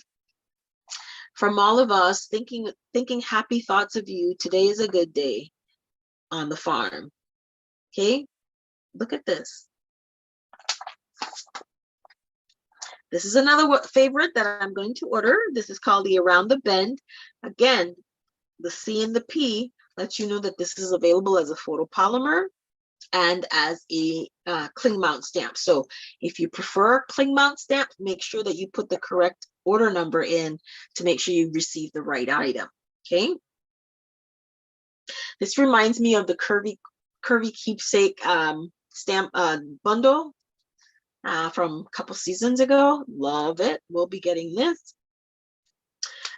From all of us, thinking happy thoughts of you. Today is a good day on the farm. Okay, look at this. This is another favorite that I'm going to order. This is called the Around the Bend. Again, the C and the P lets you know that this is available as a photopolymer and as a cling mount stamp. So if you prefer cling mount stamp, make sure that you put the correct order number in to make sure you receive the right item. Okay. This reminds me of the curvy keepsake stamp bundle from a couple seasons ago. Love it. We'll be getting this.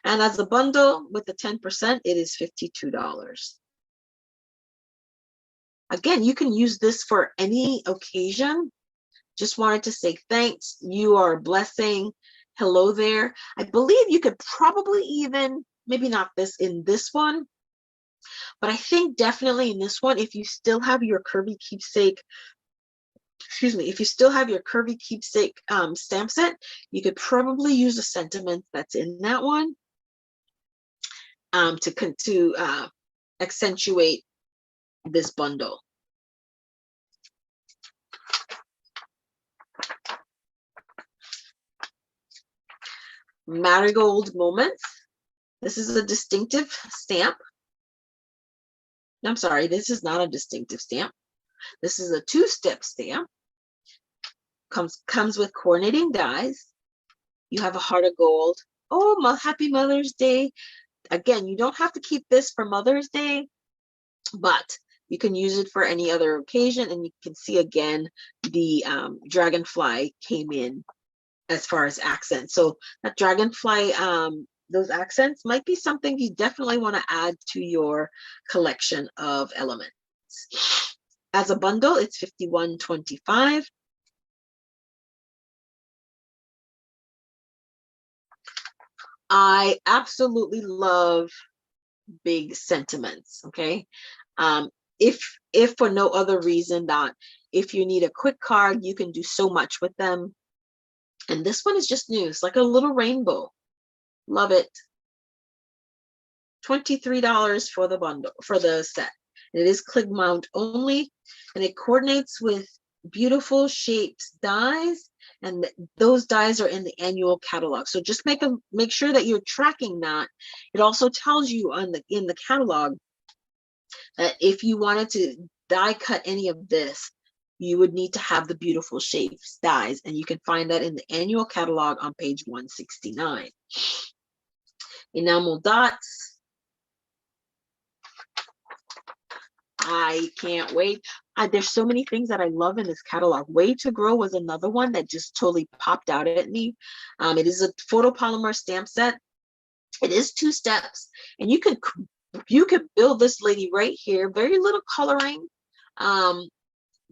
And as a bundle with the 10%, it is $52. Again, you can use this for any occasion. Just wanted to say thanks. You are a blessing. Hello there. I believe you could probably even, maybe not this in this one, but I think definitely in this one, if you still have your curvy keepsake, if you still have your curvy keepsake stamp set, you could probably use the sentiment that's in that one to accentuate this bundle. Marigold Moments. This is a distinctive stamp. I'm sorry, this is not a distinctive stamp. This is a 2-step stamp. Comes with coordinating dies. You have a heart of gold. Oh, happy Mother's Day. Again, you don't have to keep this for Mother's Day, but you can use it for any other occasion. And you can see again, the dragonfly came in as far as accents. So that dragonfly, those accents might be something you definitely want to add to your collection of elements. As a bundle, it's $51.25. I absolutely love big sentiments. Okay. If for no other reason that if you need a quick card, you can do so much with them. And this one is just new. It's like a little rainbow. Love it. $23 for the bundle, for the set. It is click mount only, and it coordinates with beautiful shaped dies, and those dies are in the annual catalog. So just make sure that you're tracking that. It also tells you in the catalog that if you wanted to die cut any of this, you would need to have the beautiful shapes dies, and you can find that in the annual catalog on page 169. Enamel dots. I can't wait. There's so many things that I love in this catalog. Way to Grow was another one that just totally popped out at me. It is a photopolymer stamp set. It is 2 steps, and you can build this lady right here. Very little coloring,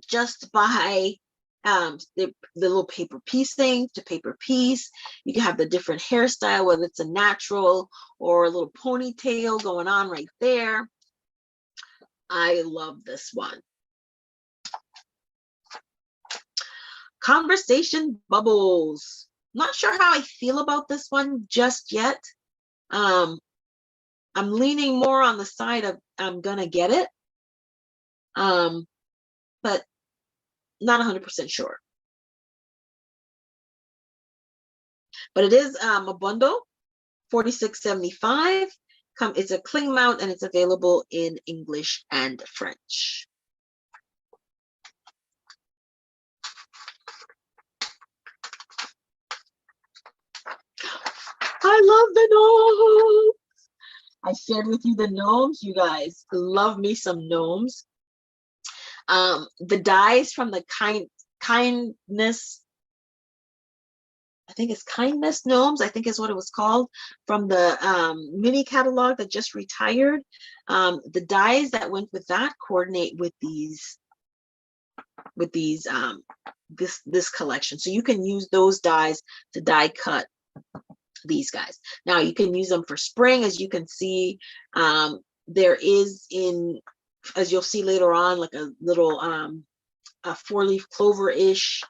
just by the little paper piecing to paper piece. You can have the different hairstyle, whether it's a natural or a little ponytail going on right there. I love this one. Conversation bubbles. Not sure how I feel about this one just yet. I'm leaning more on the side of I'm gonna get it, but not 100% sure. But it is a bundle, $46.75. It's a cling mount, and it's available in English and French. I love the gnomes. I shared with you the gnomes. You guys love me some gnomes. The dies from the kindness, I think it's kindness gnomes, I think is what it was called, from the mini catalog that just retired. The dies that went with that coordinate with this collection. So you can use those dies to die cut these guys. Now you can use them for spring. As you can see, there is, as you'll see later on, like a little a 4-leaf clover-ish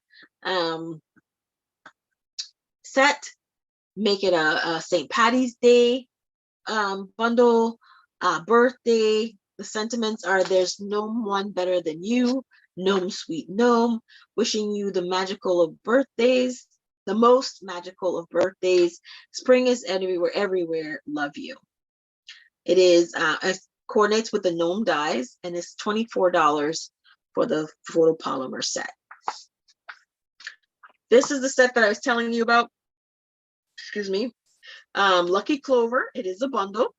set. Make it a St. Patty's Day bundle, birthday. The sentiments are: there's no one better than you, gnome sweet gnome, wishing you the magical of birthdays, the most magical of birthdays. Spring is everywhere, love you. It is it coordinates with the gnome dies, and it's $24 for the photopolymer set. This is the set that I was telling you about. Excuse me. Lucky Clover. It is a bundle.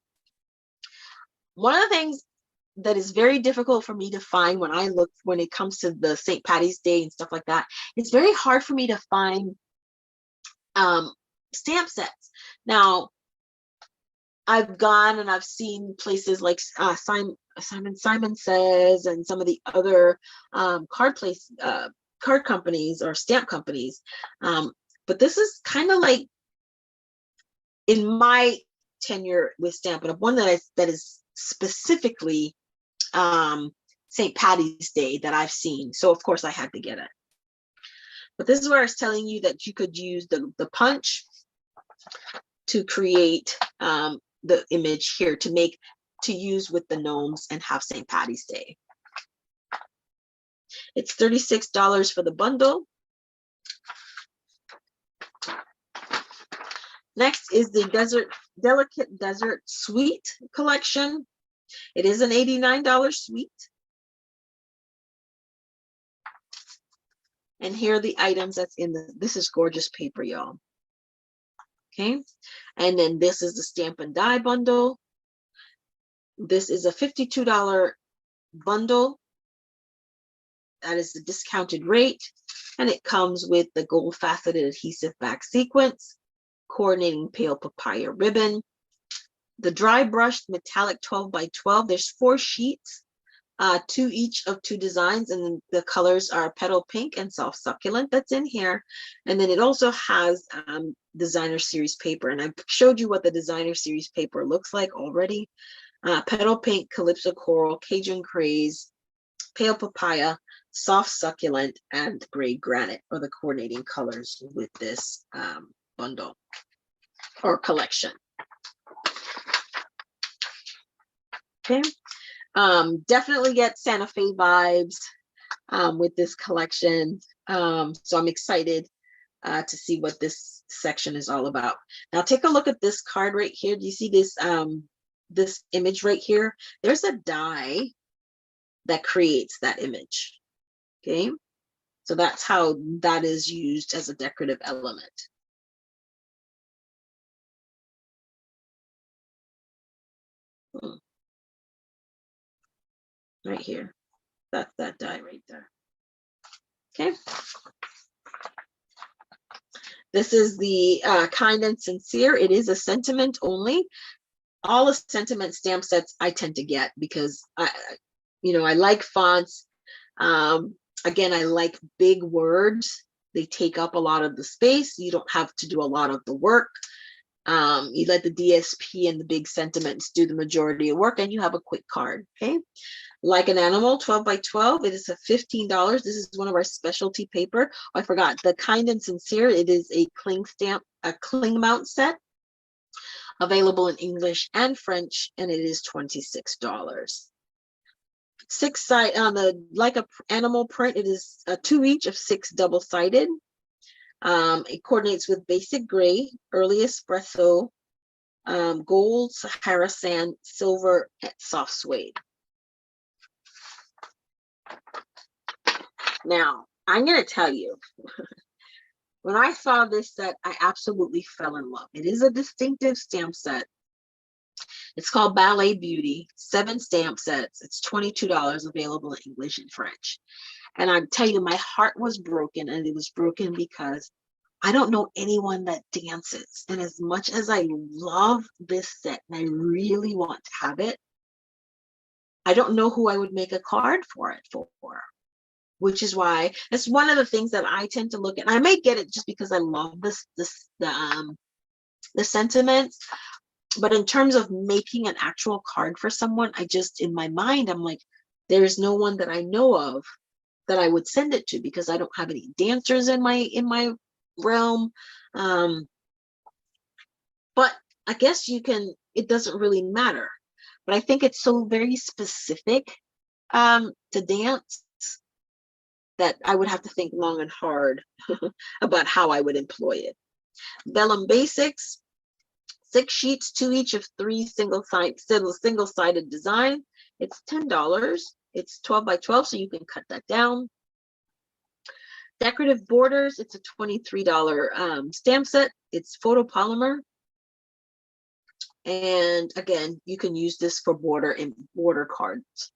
One of the things that is very difficult for me to find when it comes to the St. Patty's Day and stuff like that, it's very hard for me to find stamp sets. Now, I've gone and I've seen places like Simon Says and some of the other card companies or stamp companies, but this is kind of like, in my tenure with Stampin' Up, one that is specifically St. Patty's Day that I've seen. So of course I had to get it. But this is where I was telling you that you could use the punch to create the image here to use with the gnomes and have St. Patty's Day. It's $36 for the bundle. Next is the Delicate Desert Suite collection. It is an $89 suite. And here are the items that's in this is gorgeous paper, y'all. Okay. And then this is the stamp and die bundle. This is a $52 bundle. That is the discounted rate. And it comes with the gold faceted adhesive back sequence, coordinating pale papaya ribbon, the dry brushed metallic 12 by 12. There's 4 sheets, 2 each of 2 designs, and then the colors are petal pink and soft succulent. That's in here. And then it also has designer series paper, and I showed you what the designer series paper looks like already. Petal pink, calypso coral, Cajun craze, pale papaya, soft succulent, and gray granite are the coordinating colors with this bundle or collection. Okay. Definitely get Santa Fe vibes with this collection. So I'm excited to see what this section is all about. Now take a look at this card right here. Do you see this this image right here? There's a die that creates that image. Okay, so that's how that is used as a decorative element. Right here, that's that die right there. Okay, this is the kind and sincere. It is a sentiment only. All the sentiment stamp sets I tend to get because I like fonts. Again, I like big words. They take up a lot of the space. You don't have to do a lot of the work. You let the DSP and the big sentiments do the majority of work, and you have a quick card. Okay, like an animal, 12 by 12. It is a $15. This is one of our specialty paper. Oh, I forgot the kind and sincere. It is a cling stamp, a cling mount set, available in English and French, and it is $26. 6 side on the like a animal print. It is a 2 each of 6 double-sided. It coordinates with basic gray, early espresso, gold, Sahara sand, silver, and soft suede. Now, I'm going to tell you, when I saw this set, I absolutely fell in love. It is a distinctive stamp set. It's called Ballet Beauty, 7 stamp sets. It's $22, available in English and French. And I tell you, my heart was broken, and it was broken because I don't know anyone that dances. And as much as I love this set and I really want to have it, I don't know who I would make a card for it for. Which is why it's one of the things that I tend to look at. And I may get it just because I love the sentiments. But in terms of making an actual card for someone, I just, in my mind, I'm like, there's no one that I know of that I would send it to because I don't have any dancers in my realm. But I guess you can, it doesn't really matter. But I think it's so very specific to dance that I would have to think long and hard about how I would employ it. Vellum Basics, 6 sheets, 2 each of 3 single-sided design. It's $10. It's 12 by 12, so you can cut that down. Decorative Borders, it's a $23 stamp set. It's photopolymer. And again, you can use this for border and border cards.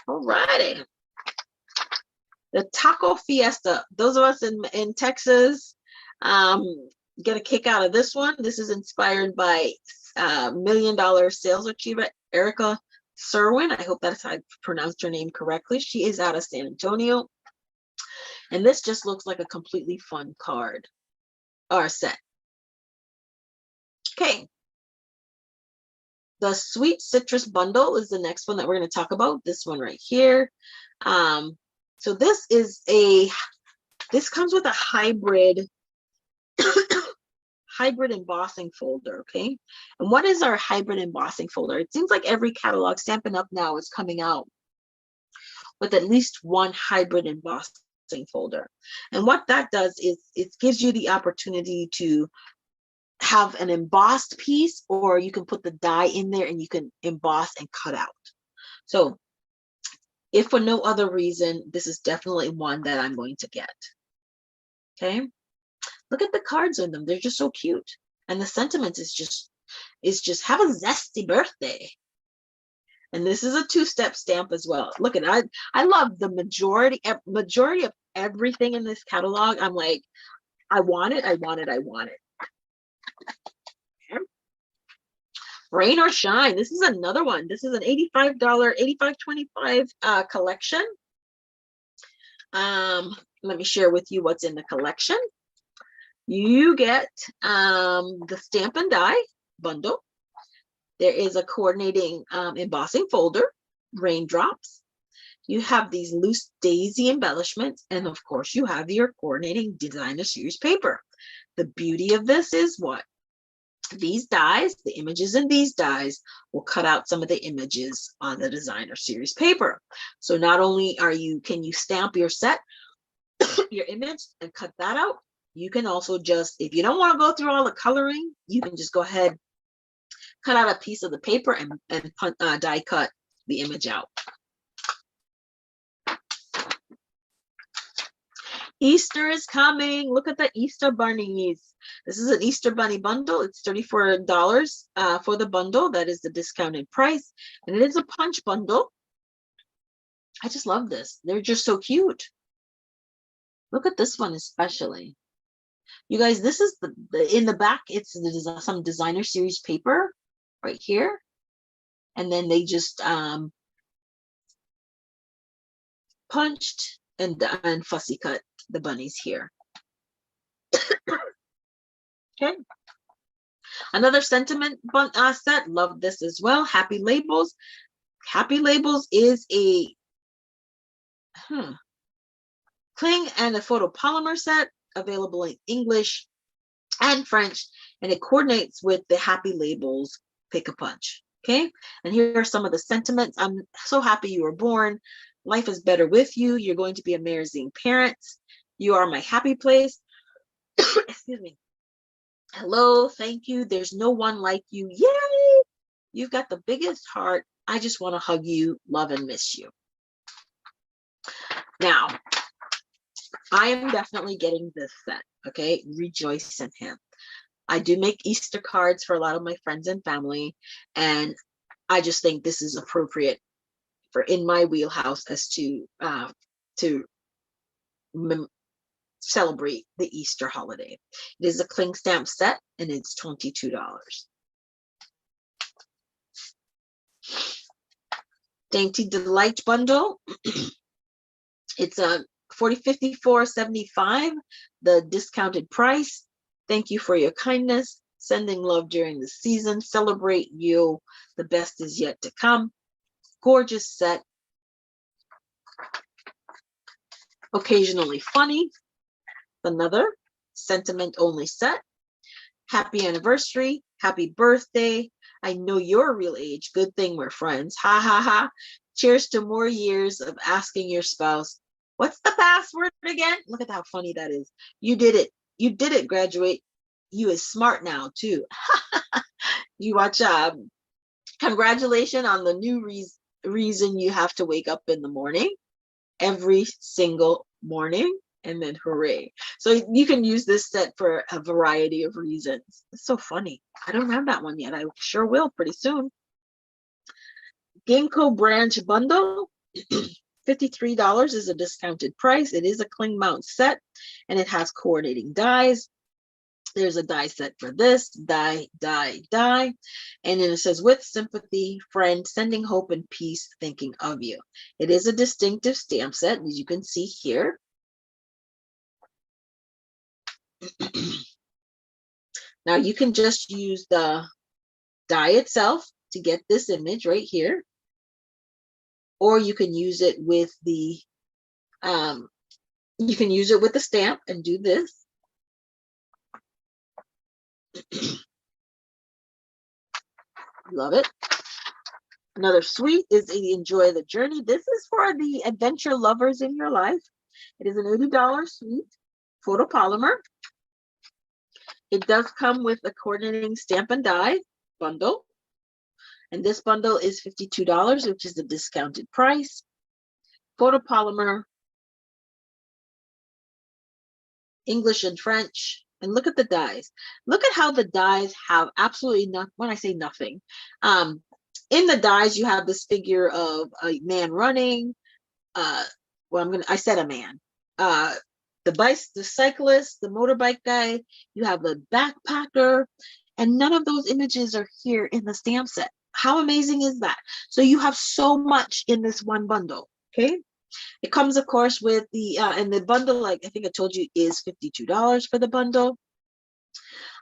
All righty. The Taco Fiesta. Those of us in Texas get a kick out of this one. This is inspired by $1 million sales achiever Erica Serwin. I hope that's how I pronounced her name correctly. She is out of San Antonio. And this just looks like a completely fun card or set. Okay. The Sweet Citrus Bundle is the next one that we're going to talk about. This one right here. So this comes with a hybrid embossing folder. Okay. And what is our hybrid embossing folder? It seems like every catalog, Stampin' Up! Now is coming out with at least one hybrid embossing folder. And what that does is it gives you the opportunity to have an embossed piece, or you can put the die in there and you can emboss and cut out. So If for no other reason, this is definitely one that I'm going to get. Okay. Look at the cards on them. They're just so cute. And the sentiment is just have a zesty birthday. And this is a 2-step stamp as well. Look at I love the majority of everything in this catalog. I'm like, I want it, I want it, I want it. Okay. Rain or Shine. This is another one. This is an $85, $85.25 collection. Let me share with you what's in the collection. You get the stamp and die bundle. There is a coordinating embossing folder, raindrops. You have these loose daisy embellishments, and of course you have your coordinating designer series paper. The beauty of this is what? These dies, the images in these dies will cut out some of the images on the designer series paper. So not only can you stamp your set, your image, and cut that out, you can also just, if you don't want to go through all the coloring, you can just go ahead, cut out a piece of the paper and die cut the image out. Easter is coming. Look at the Easter bunnies. This is an Easter bunny bundle. It's $34 for the bundle. That is the discounted price. And it is a punch bundle. I just love this. They're just so cute. Look at this one especially. You guys, this is in the back, it's some designer series paper right here. And then they just punched and fussy cut the bunnies here. Okay. Another sentiment set. Love this as well. Happy Labels. Happy Labels is a cling and a photopolymer set available in English and French, and it coordinates with the Happy Labels Pick a Punch. Okay. And here are some of the sentiments. I'm so happy you were born. Life is better with you. You're going to be amazing parents. You are my happy place. Excuse me. Hello, thank you. There's no one like you. Yay! You've got the biggest heart. I just want to hug you, love, and miss you. Now, I am definitely getting this set. Okay, Rejoice in Him. I do make Easter cards for a lot of my friends and family, and I just think this is appropriate for in my wheelhouse as to celebrate the Easter holiday. It is a cling stamp set, and it's $22. Dainty Delight bundle. It's a $54.75, the discounted price. Thank you for your kindness. Sending love during the season. Celebrate you. The best is yet to come. Gorgeous set. Occasionally funny. Another sentiment only set. Happy anniversary. Happy birthday. I know your real age. Good thing we're friends. Ha ha ha. Cheers to more years of asking your spouse, what's the password again? Look at how funny that is. You did it. You did it, graduate. You is smart now too. You watch. Congratulations on the new reason you have to wake up in the morning, every single morning, and then hooray. So you can use this set for a variety of reasons. It's so funny. I don't have that one yet. I sure will pretty soon. Ginkgo branch bundle. $53 is a discounted price. It is a cling mount set, and it has coordinating dies. There's a die set for this, die, die, die. And then it says, with sympathy, friend, sending hope and peace, thinking of you. It is a distinctive stamp set, as you can see here. Now you can just use the die itself to get this image right here. Or you can use it with the, stamp and do this. Love it. Another sweet is enjoy the journey. This is for the adventure lovers in your life. It is an $80 sweet photopolymer. It does come with a coordinating stamp and die bundle. And this bundle is $52, which is the discounted price. photopolymer, English and French. And look at the dies. Look at how the dies have absolutely nothing. When I say nothing, in the dies you have this figure of a man running. Well, I said a man. The cyclist, the motorbike guy. You have the backpacker, and none of those images are here in the stamp set. How amazing is that? So you have so much in this one bundle. Okay. It comes, of course, with the and the bundle, like I think I told you, is $52 for the bundle.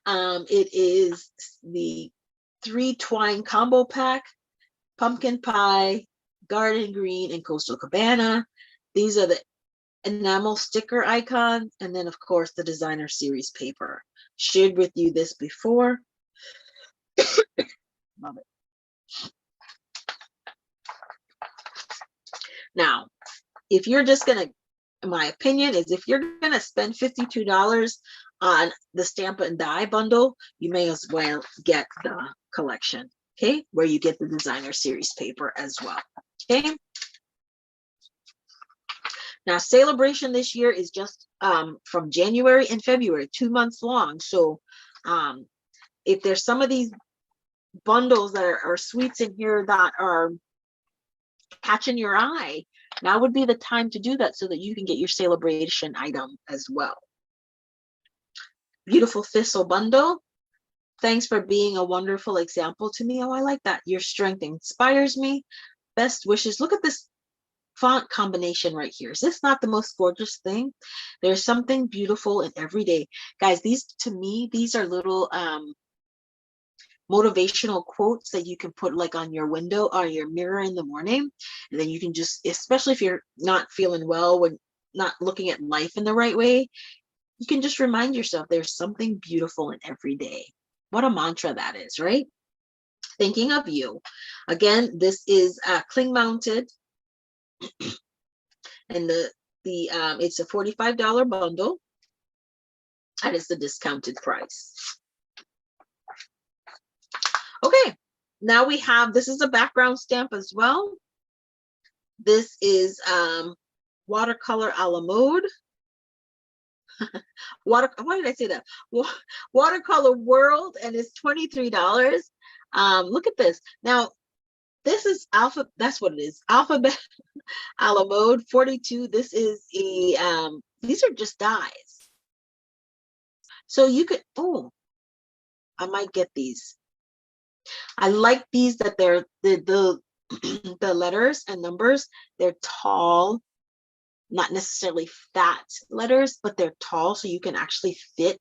It is the 3 twine combo pack, pumpkin pie, garden green, and coastal cabana. These are the enamel sticker icons, and then of course the designer series paper. Shared with you this before. Love it. Now, if you're just gonna, my opinion is, if you're gonna spend $52 on the Stamp and Die bundle, you may as well get the collection, okay, where you get the designer series paper as well. Okay. Now, celebration this year is just from January and February, 2 months long. So if there's some of these bundles that are sweets in here that are catching your eye, now would be the time to do that so that you can get your celebration item as well. Beautiful thistle bundle. Thanks for being a wonderful example to me. Oh, I like that. Your strength inspires me. Best wishes. Look at this font combination right here. Is this not the most gorgeous thing? There's something beautiful in every day. Guys, these, to me, these are little motivational quotes that you can put like on your window or your mirror in the morning. And then you can just, especially if you're not feeling well, when not looking at life in the right way, you can just remind yourself there's something beautiful in every day. What a mantra that is, right? Thinking of you. Again, this is cling mounted. And it's a $45 bundle. That is the discounted price. Okay, now we have, this is a background stamp as well. This is watercolor a la mode. Why did I say that? Watercolor World, and it's $23. Look at this. Now, this is that's what it is. Alphabet a la mode, 42. This is a these are just dies. So you could, oh, I might get these. I like these, that they're the letters and numbers, they're tall, not necessarily fat letters, but they're tall, so you can actually fit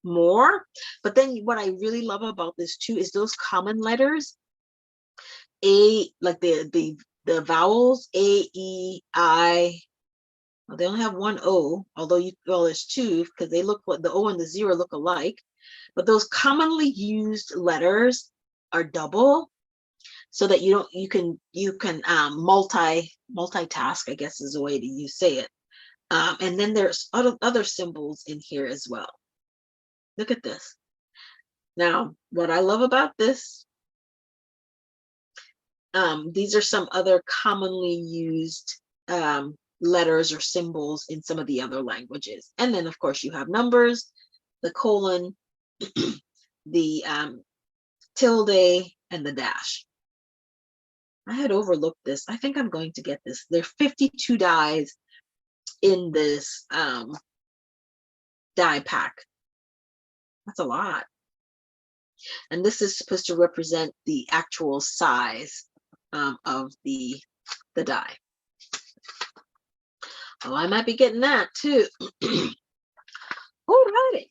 more. But then what I really love about this too is those common letters, like the vowels, A, E, I. Well, they only have one O, although there's two, because they look like the O and the 0 look alike. But those commonly used letters are double, so that you can multitask, I guess is the way to say it. And then there's other symbols in here as well. Look at this. Now, what I love about this, these are some other commonly used letters or symbols in some of the other languages. And then, of course, you have numbers, the colon, the tilde, and the dash. I had overlooked this. I think I'm going to get this. There are 52 dies in this die pack. That's a lot. And this is supposed to represent the actual size of the die. Oh, I might be getting that too. All righty.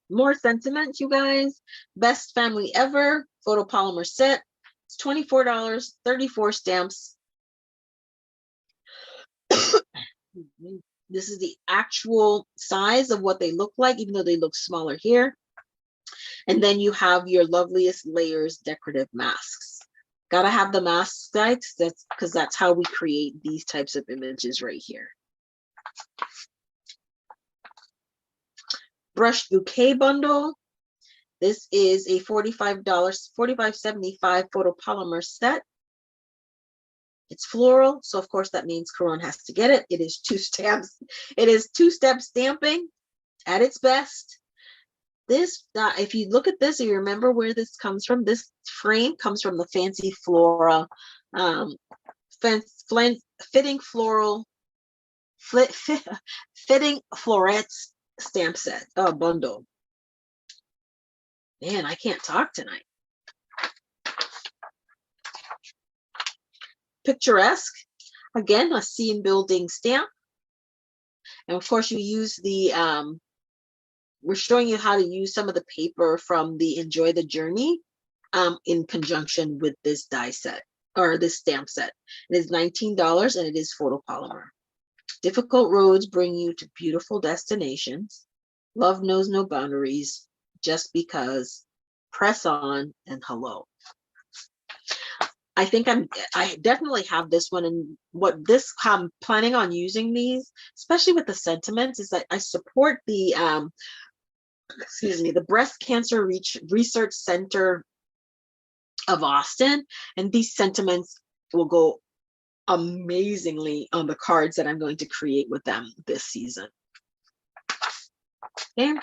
More sentiments, you guys. Best family ever photopolymer set. It's $24, 34 stamps. This is the actual size of what they look like, even though they look smaller here. And then you have your loveliest layers decorative masks. Gotta have the masks, guys. That's because that's how we create these types of images right here. Brush bouquet bundle. This is a $45.75 photopolymer set. It's floral, so of course that means Caron has to get it. It is two stamps. It is two-step stamping at its best. This, if you look at this, you remember where this comes from. This frame comes from the Fancy Flora, fitting floral, fitting florets stamp set, bundle. Man, I can't talk tonight. Picturesque, again, a scene building stamp. And of course you use the, we're showing you how to use some of the paper from the Enjoy the Journey in conjunction with this die set, or this stamp set. It is $19 and it is photopolymer. Difficult roads bring you to beautiful destinations. Love knows no boundaries, just because. Press on and hello. I think I definitely have this one, and I'm planning on using these, especially with the sentiments, is that I support the the Breast Cancer Research Center of Austin, and these sentiments will go amazingly on the cards that I'm going to create with them this season. Okay.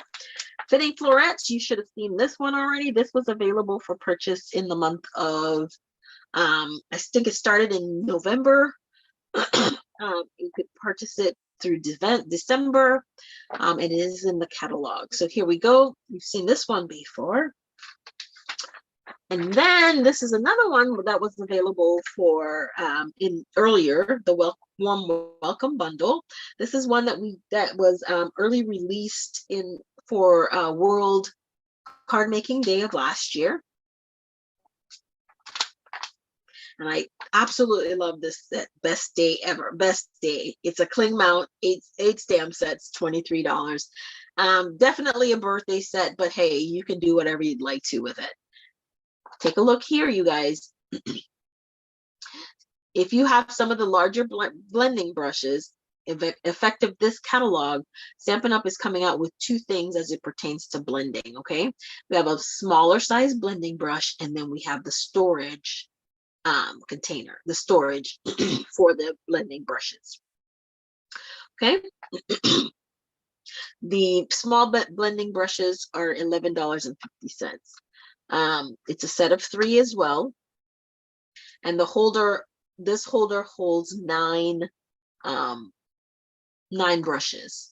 Fitting florets, you should have seen this one already. This was available for purchase in the month of, I think it started in November. You could purchase it through December. It is in the catalog. So here we go. You've seen this one before. And then this is another one that was available for in earlier, the Warm Welcome Bundle. This is one that was early released for World Card Making Day of last year. And I absolutely love this set. Best day ever. Best day. It's a cling mount, eight stamp sets, $23. Definitely a birthday set, but hey, you can do whatever you'd like to with it. Take a look here, you guys. If you have some of the larger blending brushes, effective this catalog, Stampin' Up! Is coming out with two things as it pertains to blending, okay? We have a smaller size blending brush, and then we have the storage container, the storage for the blending brushes, okay? The small blending brushes are $11.50. It's a set of 3 as well, and this holder holds 9 brushes,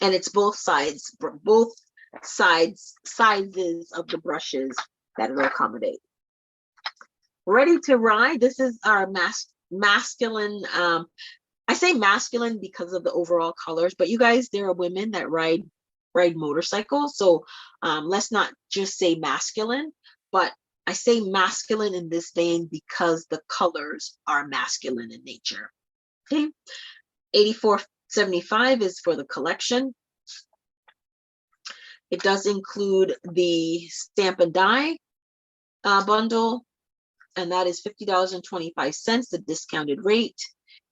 and it's both sizes of the brushes that it'll accommodate. Ready to ride. This is our masculine. I say masculine because of the overall colors, but you guys, there are women that ride motorcycles, so let's not just say masculine, but I say masculine in this vein because the colors are masculine in nature. Okay, $84.75 is for the collection. It does include the stamp and die bundle, and that is $50.25, the discounted rate.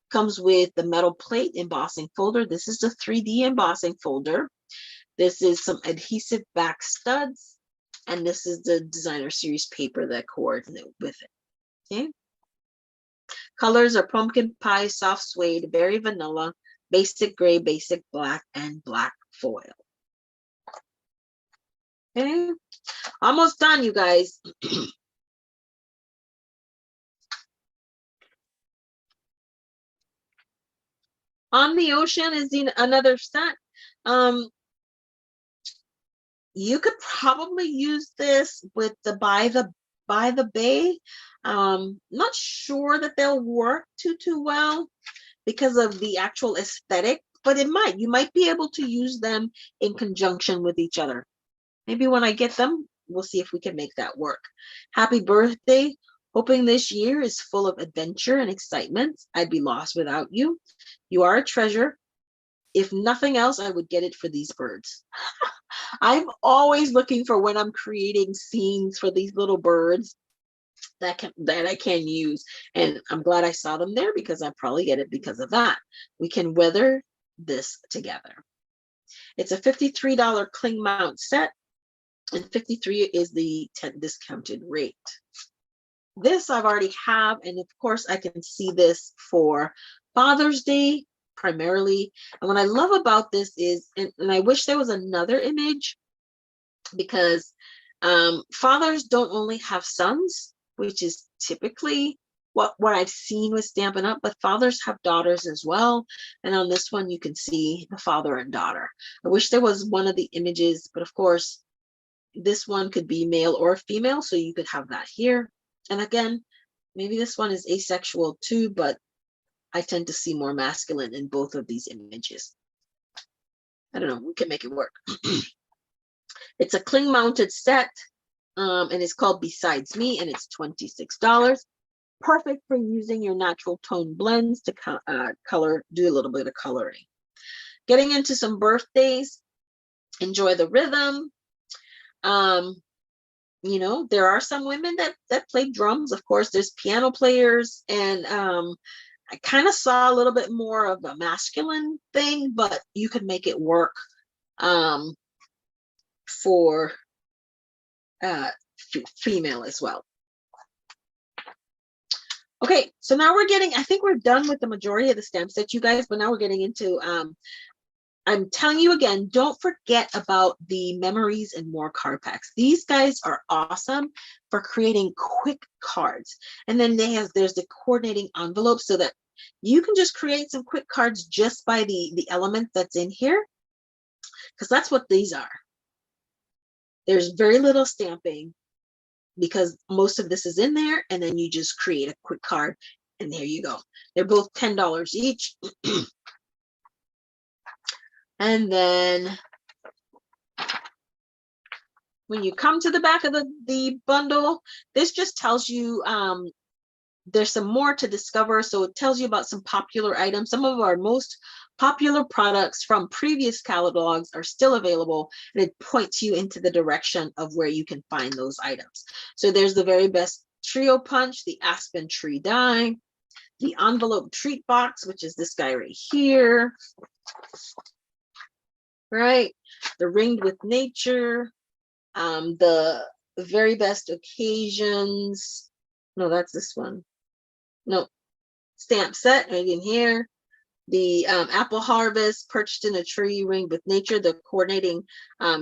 Comes with the metal plate embossing folder. This is the 3D embossing folder. This is some adhesive back studs, and this is the designer series paper that coordinate with it. Okay. Colors are pumpkin pie, soft suede, berry vanilla, basic gray, basic black, and black foil. Okay. Almost done, you guys. On the Ocean is another set. You could probably use this with the By the Bay. Not sure that they'll work too well because of the actual aesthetic, but you might be able to use them in conjunction with each other. Maybe when I get them, we'll see if we can make that work. Happy birthday. Hoping this year is full of adventure and excitement. I'd be lost without you. You are a treasure. If nothing else, I would get it for these birds. I'm always looking for, when I'm creating scenes for these little birds, that I can use. And I'm glad I saw them there because I probably get it because of that. We can weather this together. It's a $53 cling mount set, and $53 is the discounted rate. This I've already have, and of course I can see this for Father's Day primarily. And what I love about this is, and I wish there was another image, because fathers don't only have sons, which is typically what I've seen with Stampin' Up, but fathers have daughters as well. And on this one, you can see the father and daughter. I wish there was one of the images, but of course, this one could be male or female, so you could have that here. And again, maybe this one is asexual too, but I tend to see more masculine in both of these images. I don't know, we can make it work. It's a cling mounted set, and it's called Besides Me, and it's $26. Perfect for using your natural tone blends to color, do a little bit of coloring. Getting into some birthdays, Enjoy the Rhythm. You know, there are some women that play drums. Of course, there's piano players, and I kind of saw a little bit more of a masculine thing, but you could make it work for female as well. Okay, so now we're getting, I think we're done with the majority of the stamp sets, you guys, but now we're getting into, I'm telling you again, don't forget about the Memories and More card packs. These guys are awesome for creating quick cards. And then there's the coordinating envelope, so that you can just create some quick cards just by the element that's in here, because that's what these are. There's very little stamping because most of this is in there, and then you just create a quick card, and there you go. They're both $10 each. And then when you come to the back of the bundle, this just tells you there's some more to discover. So it tells you about some popular items. Some of our most popular products from previous catalogs are still available, and it points you into the direction of where you can find those items. So there's the Very Best Trio Punch, the Aspen Tree Die, the Envelope Treat Box, which is this guy right here, right? The Ringed with Nature, the Very Best Occasions. No, that's this one. No, stamp set right in here. The Apple Harvest, Perched in a Tree, Ringed with Nature, the coordinating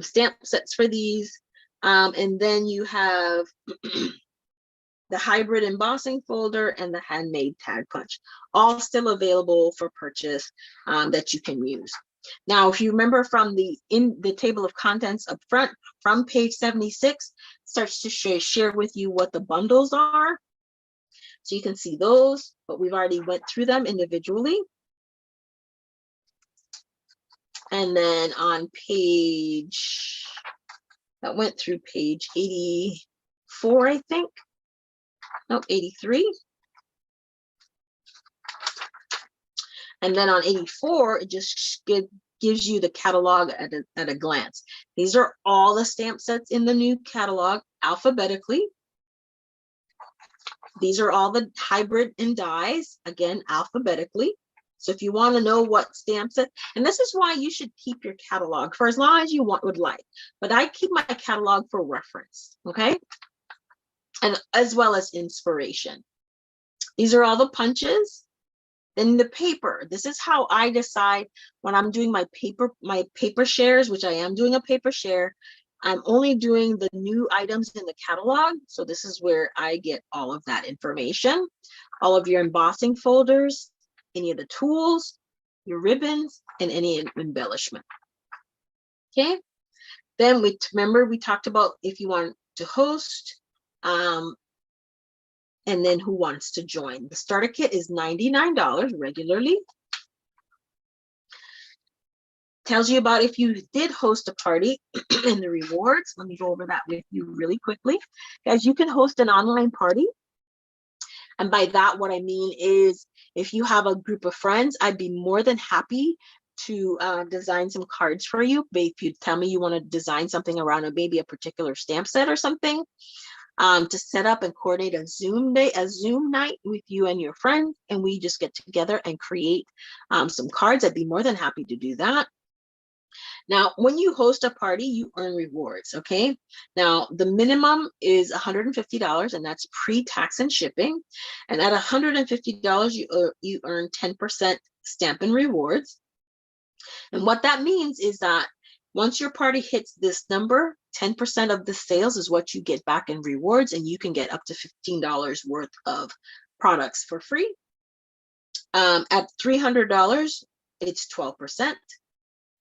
stamp sets for these. And then you have the Hybrid Embossing Folder and the Handmade Tag Punch, all still available for purchase that you can use. Now, if you remember from in the table of contents up front, from page 76, starts to share with you what the bundles are. So you can see those, but we've already went through them individually. And then on page, that went through page 84, I think. Nope, 83. And then on 84, it just gives you the catalog at a glance. These are all the stamp sets in the new catalog alphabetically. These are all the hybrid and dies, again, alphabetically. So if you want to know what stamp set, and this is why you should keep your catalog for as long as you would like. But I keep my catalog for reference, okay? And as well as inspiration. These are all the punches. Then the paper. This is how I decide when I'm doing my paper shares, which I am doing a paper share. I'm only doing the new items in the catalog. So this is where I get all of that information, all of your embossing folders, any of the tools, your ribbons, and any embellishment. Okay. Then remember we talked about if you want to host, and then who wants to join. The starter kit is $99 regularly. Tells you about if you did host a party and the rewards. Let me go over that with you really quickly. Guys, you can host an online party. And by that, what I mean is if you have a group of friends, I'd be more than happy to design some cards for you. If you tell me you want to design something around maybe a particular stamp set or something, to set up and coordinate a Zoom night with you and your friend, and we just get together and create some cards. I'd be more than happy to do that. Now, when you host a party, you earn rewards, okay? Now, the minimum is $150, and that's pre-tax and shipping. And at $150, you earn 10% stamp and rewards. And what that means is that once your party hits this number, 10% of the sales is what you get back in rewards, and you can get up to $15 worth of products for free. At $300, it's 12%.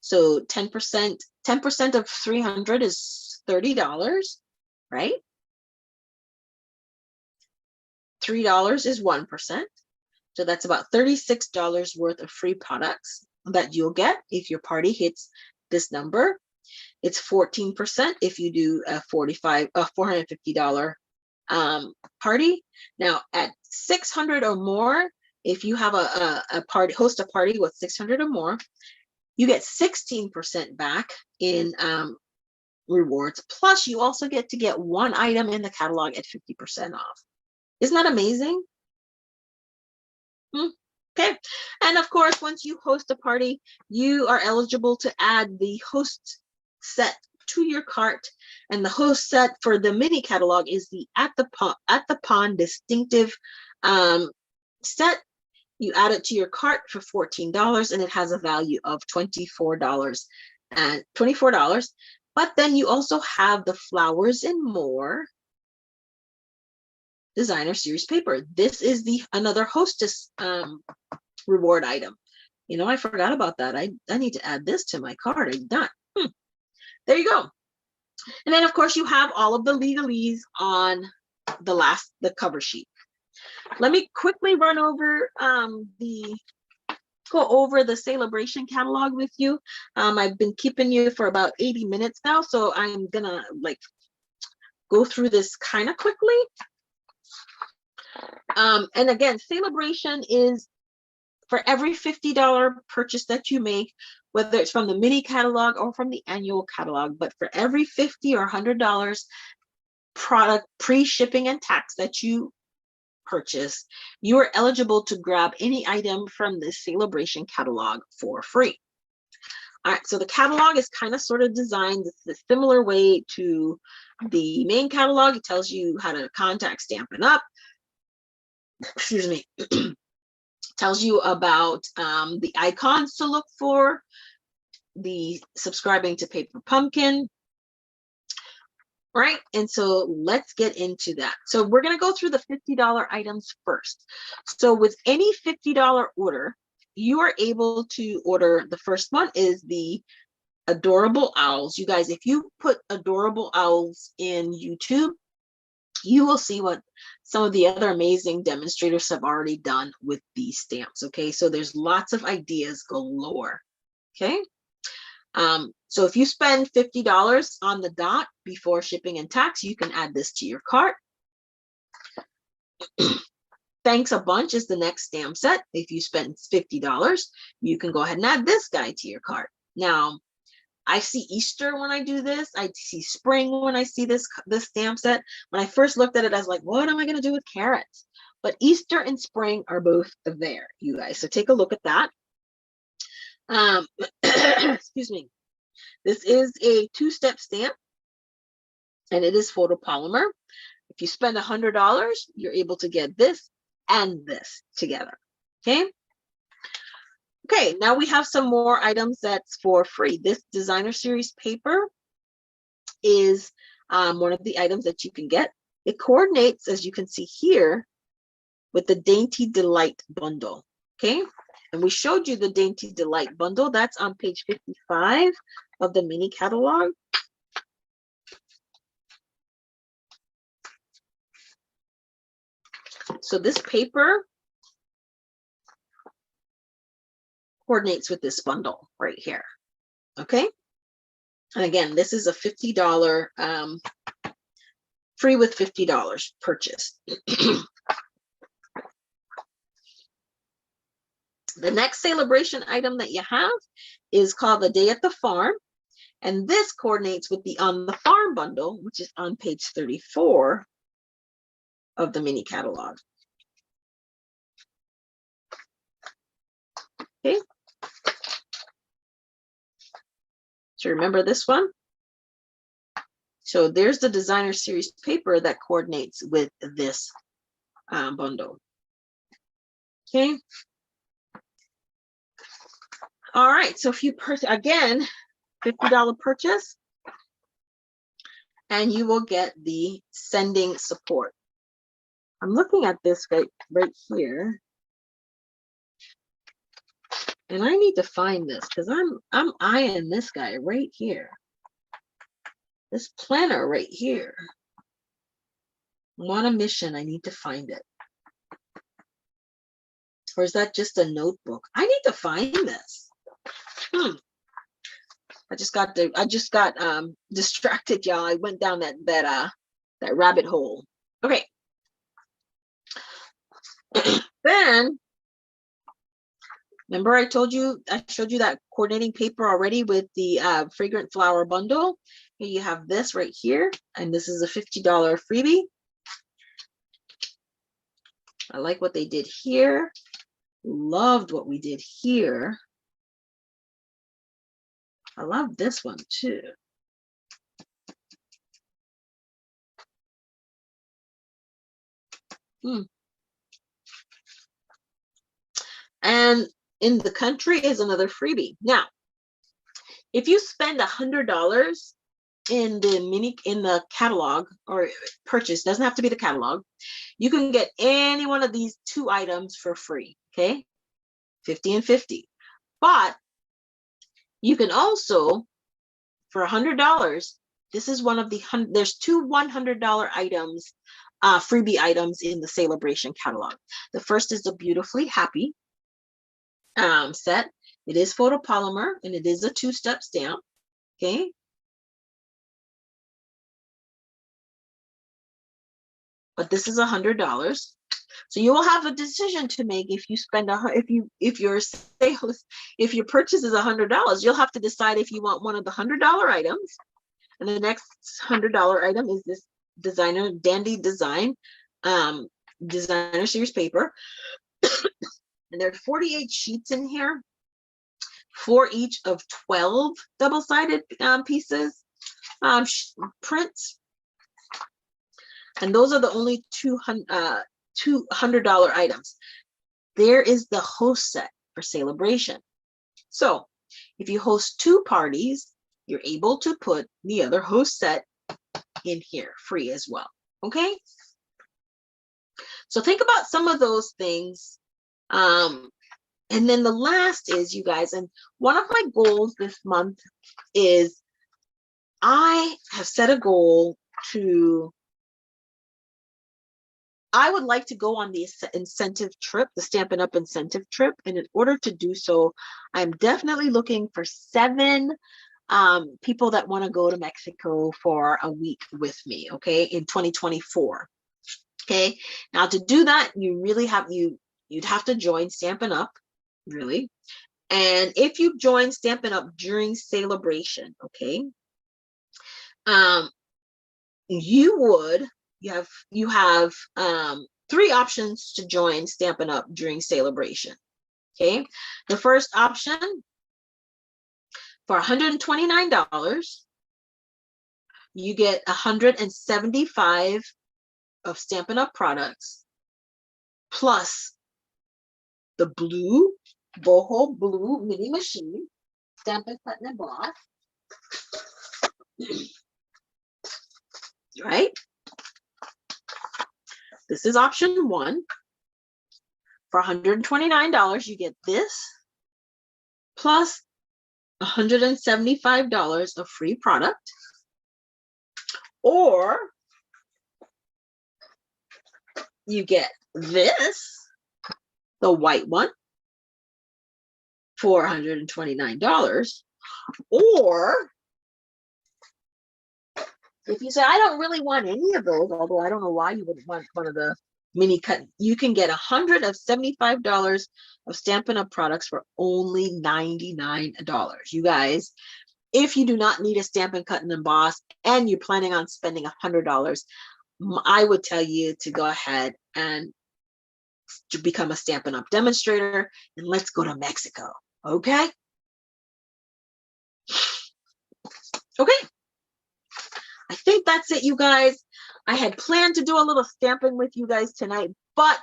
So 10% of 300 is $30, right? $3 is 1%. So that's about $36 worth of free products that you'll get if your party hits this number. It's 14% if you do a $450 party. Now at 600 or more, if you have a party, host a party with 600 or more, you get 16% back in rewards. Plus, you also get to get one item in the catalog at 50% off. Isn't that amazing? Okay. And of course, once you host a party, you are eligible to add the host set to your cart. And the host set for the mini catalog is the At the Pond distinctive set. You add it to your cart for $14, and it has a value of $24 and $24. But then you also have the Flowers and More designer series paper. This is another hostess reward item. You know, I forgot about that. I need to add this to my cart. I'm done. There you go. And then of course you have all of the legalese on the cover sheet. Let me quickly run over go over the celebration catalog with you. I've been keeping you for about 80 minutes now, so I'm gonna go through this kind of quickly. And again, celebration is for every $50 purchase that you make, whether it's from the mini catalog or from the annual catalog, but for every $50 or $100 product pre-shipping and tax that you purchase, you are eligible to grab any item from the celebration catalog for free. All right, so the catalog is kind of sort of designed the similar way to the main catalog. It tells you how to contact Stampin' Up. Excuse me. Tells you about the icons to look for, the subscribing to Paper Pumpkin, right? And so let's get into that. So we're going to go through the $50 items first. So with any $50 order, you are able to order, the first one is the adorable owls. You guys, if you put adorable owls in YouTube, you will see what some of the other amazing demonstrators have already done with these stamps. Okay, so there's lots of ideas galore. Okay, so if you spend $50 on the dot before shipping and tax, you can add this to your cart. Thanks a Bunch is the next stamp set. If you spend $50, you can go ahead and add this guy to your cart. Now, I see Easter when I do this. I see spring when I see this stamp set. When I first looked at it, I was like, what am I going to do with carrots? But Easter and spring are both there, you guys. So take a look at that. Excuse me. This is a two-step stamp, and it is photopolymer. If you spend $100, you're able to get this and this together. Okay. Okay, now we have some more items that's for free. This designer series paper is one of the items that you can get. It coordinates, as you can see here, with the Dainty Delight bundle. Okay, and we showed you the Dainty Delight bundle. That's on page 55 of the mini catalog. So this paper coordinates with this bundle right here. Okay, and again, this is a $50 free with $50 purchase. The next celebration item that you have is called the Day at the Farm, and this coordinates with the On the Farm bundle, which is on page 34 of the mini catalog. Okay. So remember this one? So there's the designer series paper that coordinates with this bundle. Okay. All right. So if you again, $50 purchase, and you will get the sending support. I'm looking at this right here. And I need to find this because I'm eyeing this guy right here. This planner right here. I'm on a mission. I need to find it. Or is that just a notebook? I need to find this. I just got distracted, y'all. I went down that rabbit hole. Okay. Then remember I showed you that coordinating paper already with the fragrant flower bundle. Here you have this right here, and this is a $50 freebie. I like what they did here. Loved what we did here. I love this one too. And in the country is another freebie. Now, if you spend $100 in the catalog or purchase, doesn't have to be the catalog, you can get any one of these 2 items for free. Okay, 50 and 50. But you can also, for $100, this is one of the there's 2 $100 items, freebie items in the Celebration catalog. The first is the Beautifully Happy set. It is photopolymer and it is a 2-step stamp. Okay. But this is $100. So you will have a decision to make if you spend if your purchase is $100, you'll have to decide if you want one of the $100 items, and the next $100 item is this designer dandy design designer series paper. And there are 48 sheets in here, 4 each of 12 double-sided pieces, prints. And those are the only $200 items. There is the host set for Celebration. So if you host 2 parties, you're able to put the other host set in here free as well. Okay. So think about some of those things. And then the last is, you guys, and one of my goals this month is I have set a goal to, I would like to go on the incentive trip, the Stampin' Up! Incentive trip. And in order to do so, I'm definitely looking for 7 people that want to go to Mexico for a week with me, okay, in 2024. Okay, now to do that, you really have, you'd have to join Stampin' Up! Really. And if you join Stampin' Up! During Celebration, okay, you have 3 options to join Stampin' Up! During Celebration. Okay, the first option, for $129, you get 175 of Stampin' Up! Products, plus the blue boho blue mini machine, Stampin' Cut and Emboss. Right? This is option 1. For $129, you get this, plus $175 of free product. Or you get this, the white one, for $129. Or if you say, I don't really want any of those, although I don't know why you wouldn't want one of the mini cut, you can get $175 of Stampin' Up! Products for only $99. You guys, if you do not need a Stampin' Cut and Emboss and you're planning on spending $100, I would tell you to go ahead and to become a Stampin' Up! Demonstrator, and let's go to Mexico. Okay. Okay, I think that's it, you guys. I had planned to do a little stamping with you guys tonight, but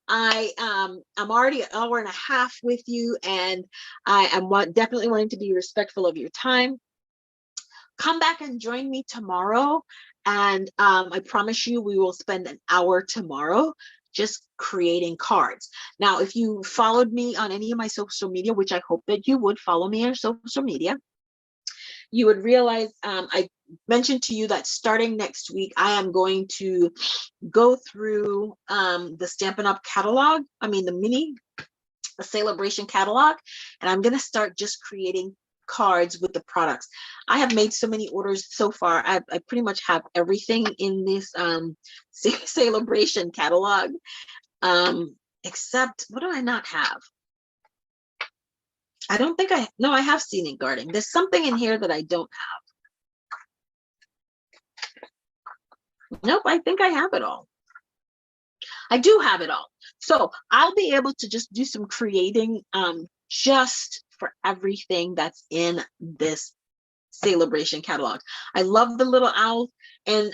I'm already an hour and a half with you, and I am definitely wanting to be respectful of your time. Come back and join me tomorrow, and I promise you we will spend an hour tomorrow just creating cards. Now, if you followed me on any of my social media, which I hope that you would follow me on social media, you would realize I mentioned to you that starting next week, I am going to go through the Stampin' Up! Catalog, I mean the mini celebration catalog, and I'm going to start just creating cards with the products. I have made so many orders so far. I pretty much have everything in this celebration catalog, except, what do I not have? I don't think no, I have scenic gardening. There's something in here that I don't have. Nope, I think I have it all. I do have it all. So I'll be able to just do some creating just for everything that's in this celebration catalog. I love the little owl, and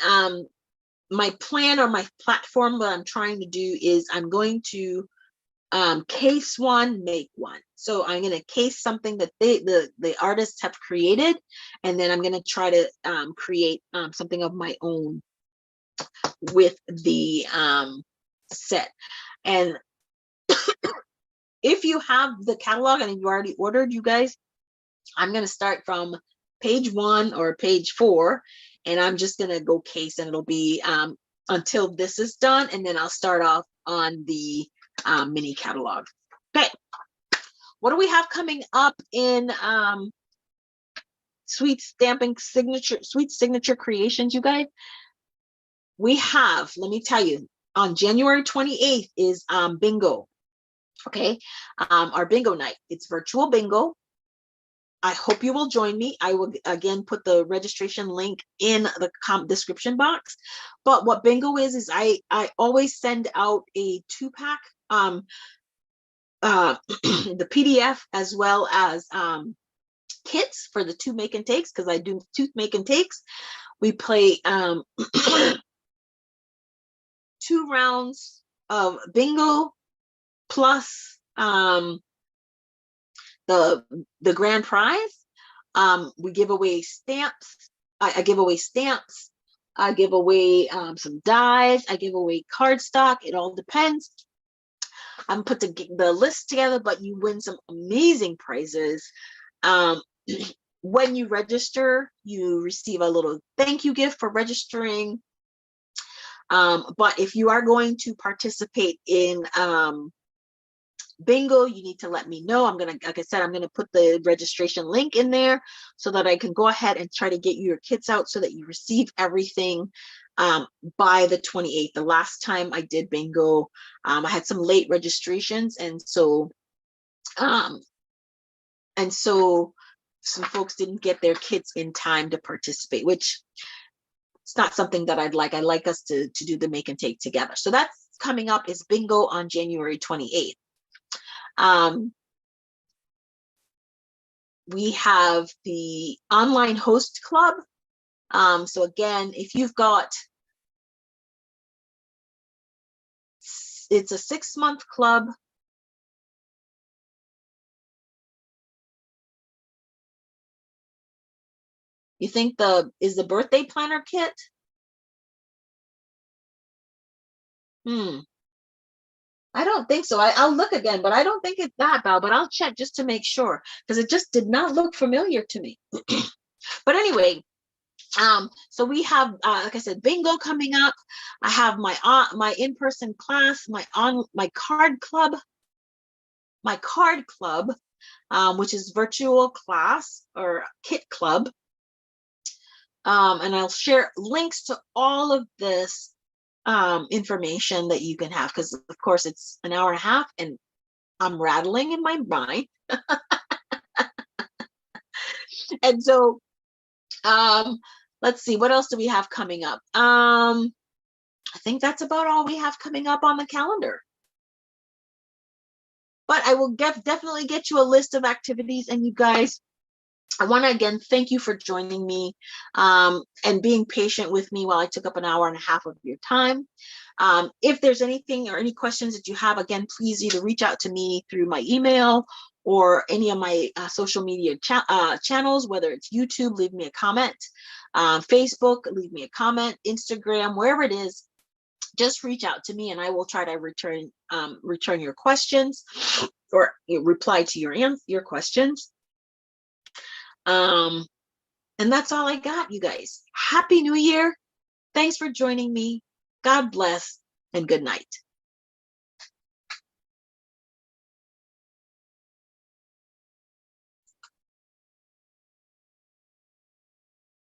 my plan or my platform, what I'm trying to do is I'm going to case one, make one. So I'm going to case something that the artists have created, and then I'm going to try to create something of my own with the set. And if you have the catalog and you already ordered, you guys, I'm going to start from page 1 or page 4, and I'm just going to go case, and it'll be until this is done, and then I'll start off on the mini catalog. Okay, what do we have coming up in Sweet Signature Creations, you guys? We have, let me tell you, on January 28th is bingo. Okay, our bingo night. It's virtual bingo. I hope you will join me. I will again put the registration link in the description box. But what bingo is I always send out a 2-pack, the PDF as well as kits for the 2 make and takes, because I do 2 make and takes. We play 2 rounds of bingo plus the grand prize. We give away stamps. I give away stamps. I give away some dies. I give away cardstock. It all depends. I'm put the list together, but you win some amazing prizes. When you register, you receive a little thank you gift for registering. But if you are going to participate in bingo, you need to let me know. I'm gonna, like I said, I'm gonna put the registration link in there so that I can go ahead and try to get your kits out so that you receive everything by the 28th. The last time I did bingo, I had some late registrations, and so some folks didn't get their kits in time to participate, which it's not something that I'd like. I like us to do the make and take together. So that's coming up, is bingo on January 28th. We have the online host club. So again, if you've got, it's a 6-month club. You think is the birthday planner kit? I don't think so. I'll look again, but I don't think it's that, Val, but I'll check just to make sure, because it just did not look familiar to me. But anyway, so we have, like I said, bingo coming up. I have my in-person class, my card club, which is virtual class or kit club. And I'll share links to all of this information that you can have, because of course it's an hour and a half and I'm rattling in my mind. And so let's see, what else do we have coming up? I think that's about all we have coming up on the calendar. But I will definitely get you a list of activities, and you guys, I want to again thank you for joining me and being patient with me while I took up an hour and a half of your time. If there's anything or any questions that you have, again, please either reach out to me through my email or any of my social media channels, whether it's YouTube, leave me a comment, Facebook, leave me a comment, Instagram, wherever it is, just reach out to me and I will try to return your questions or reply to your questions. And that's all I got, you guys. Happy New Year. Thanks for joining me. God bless and good night.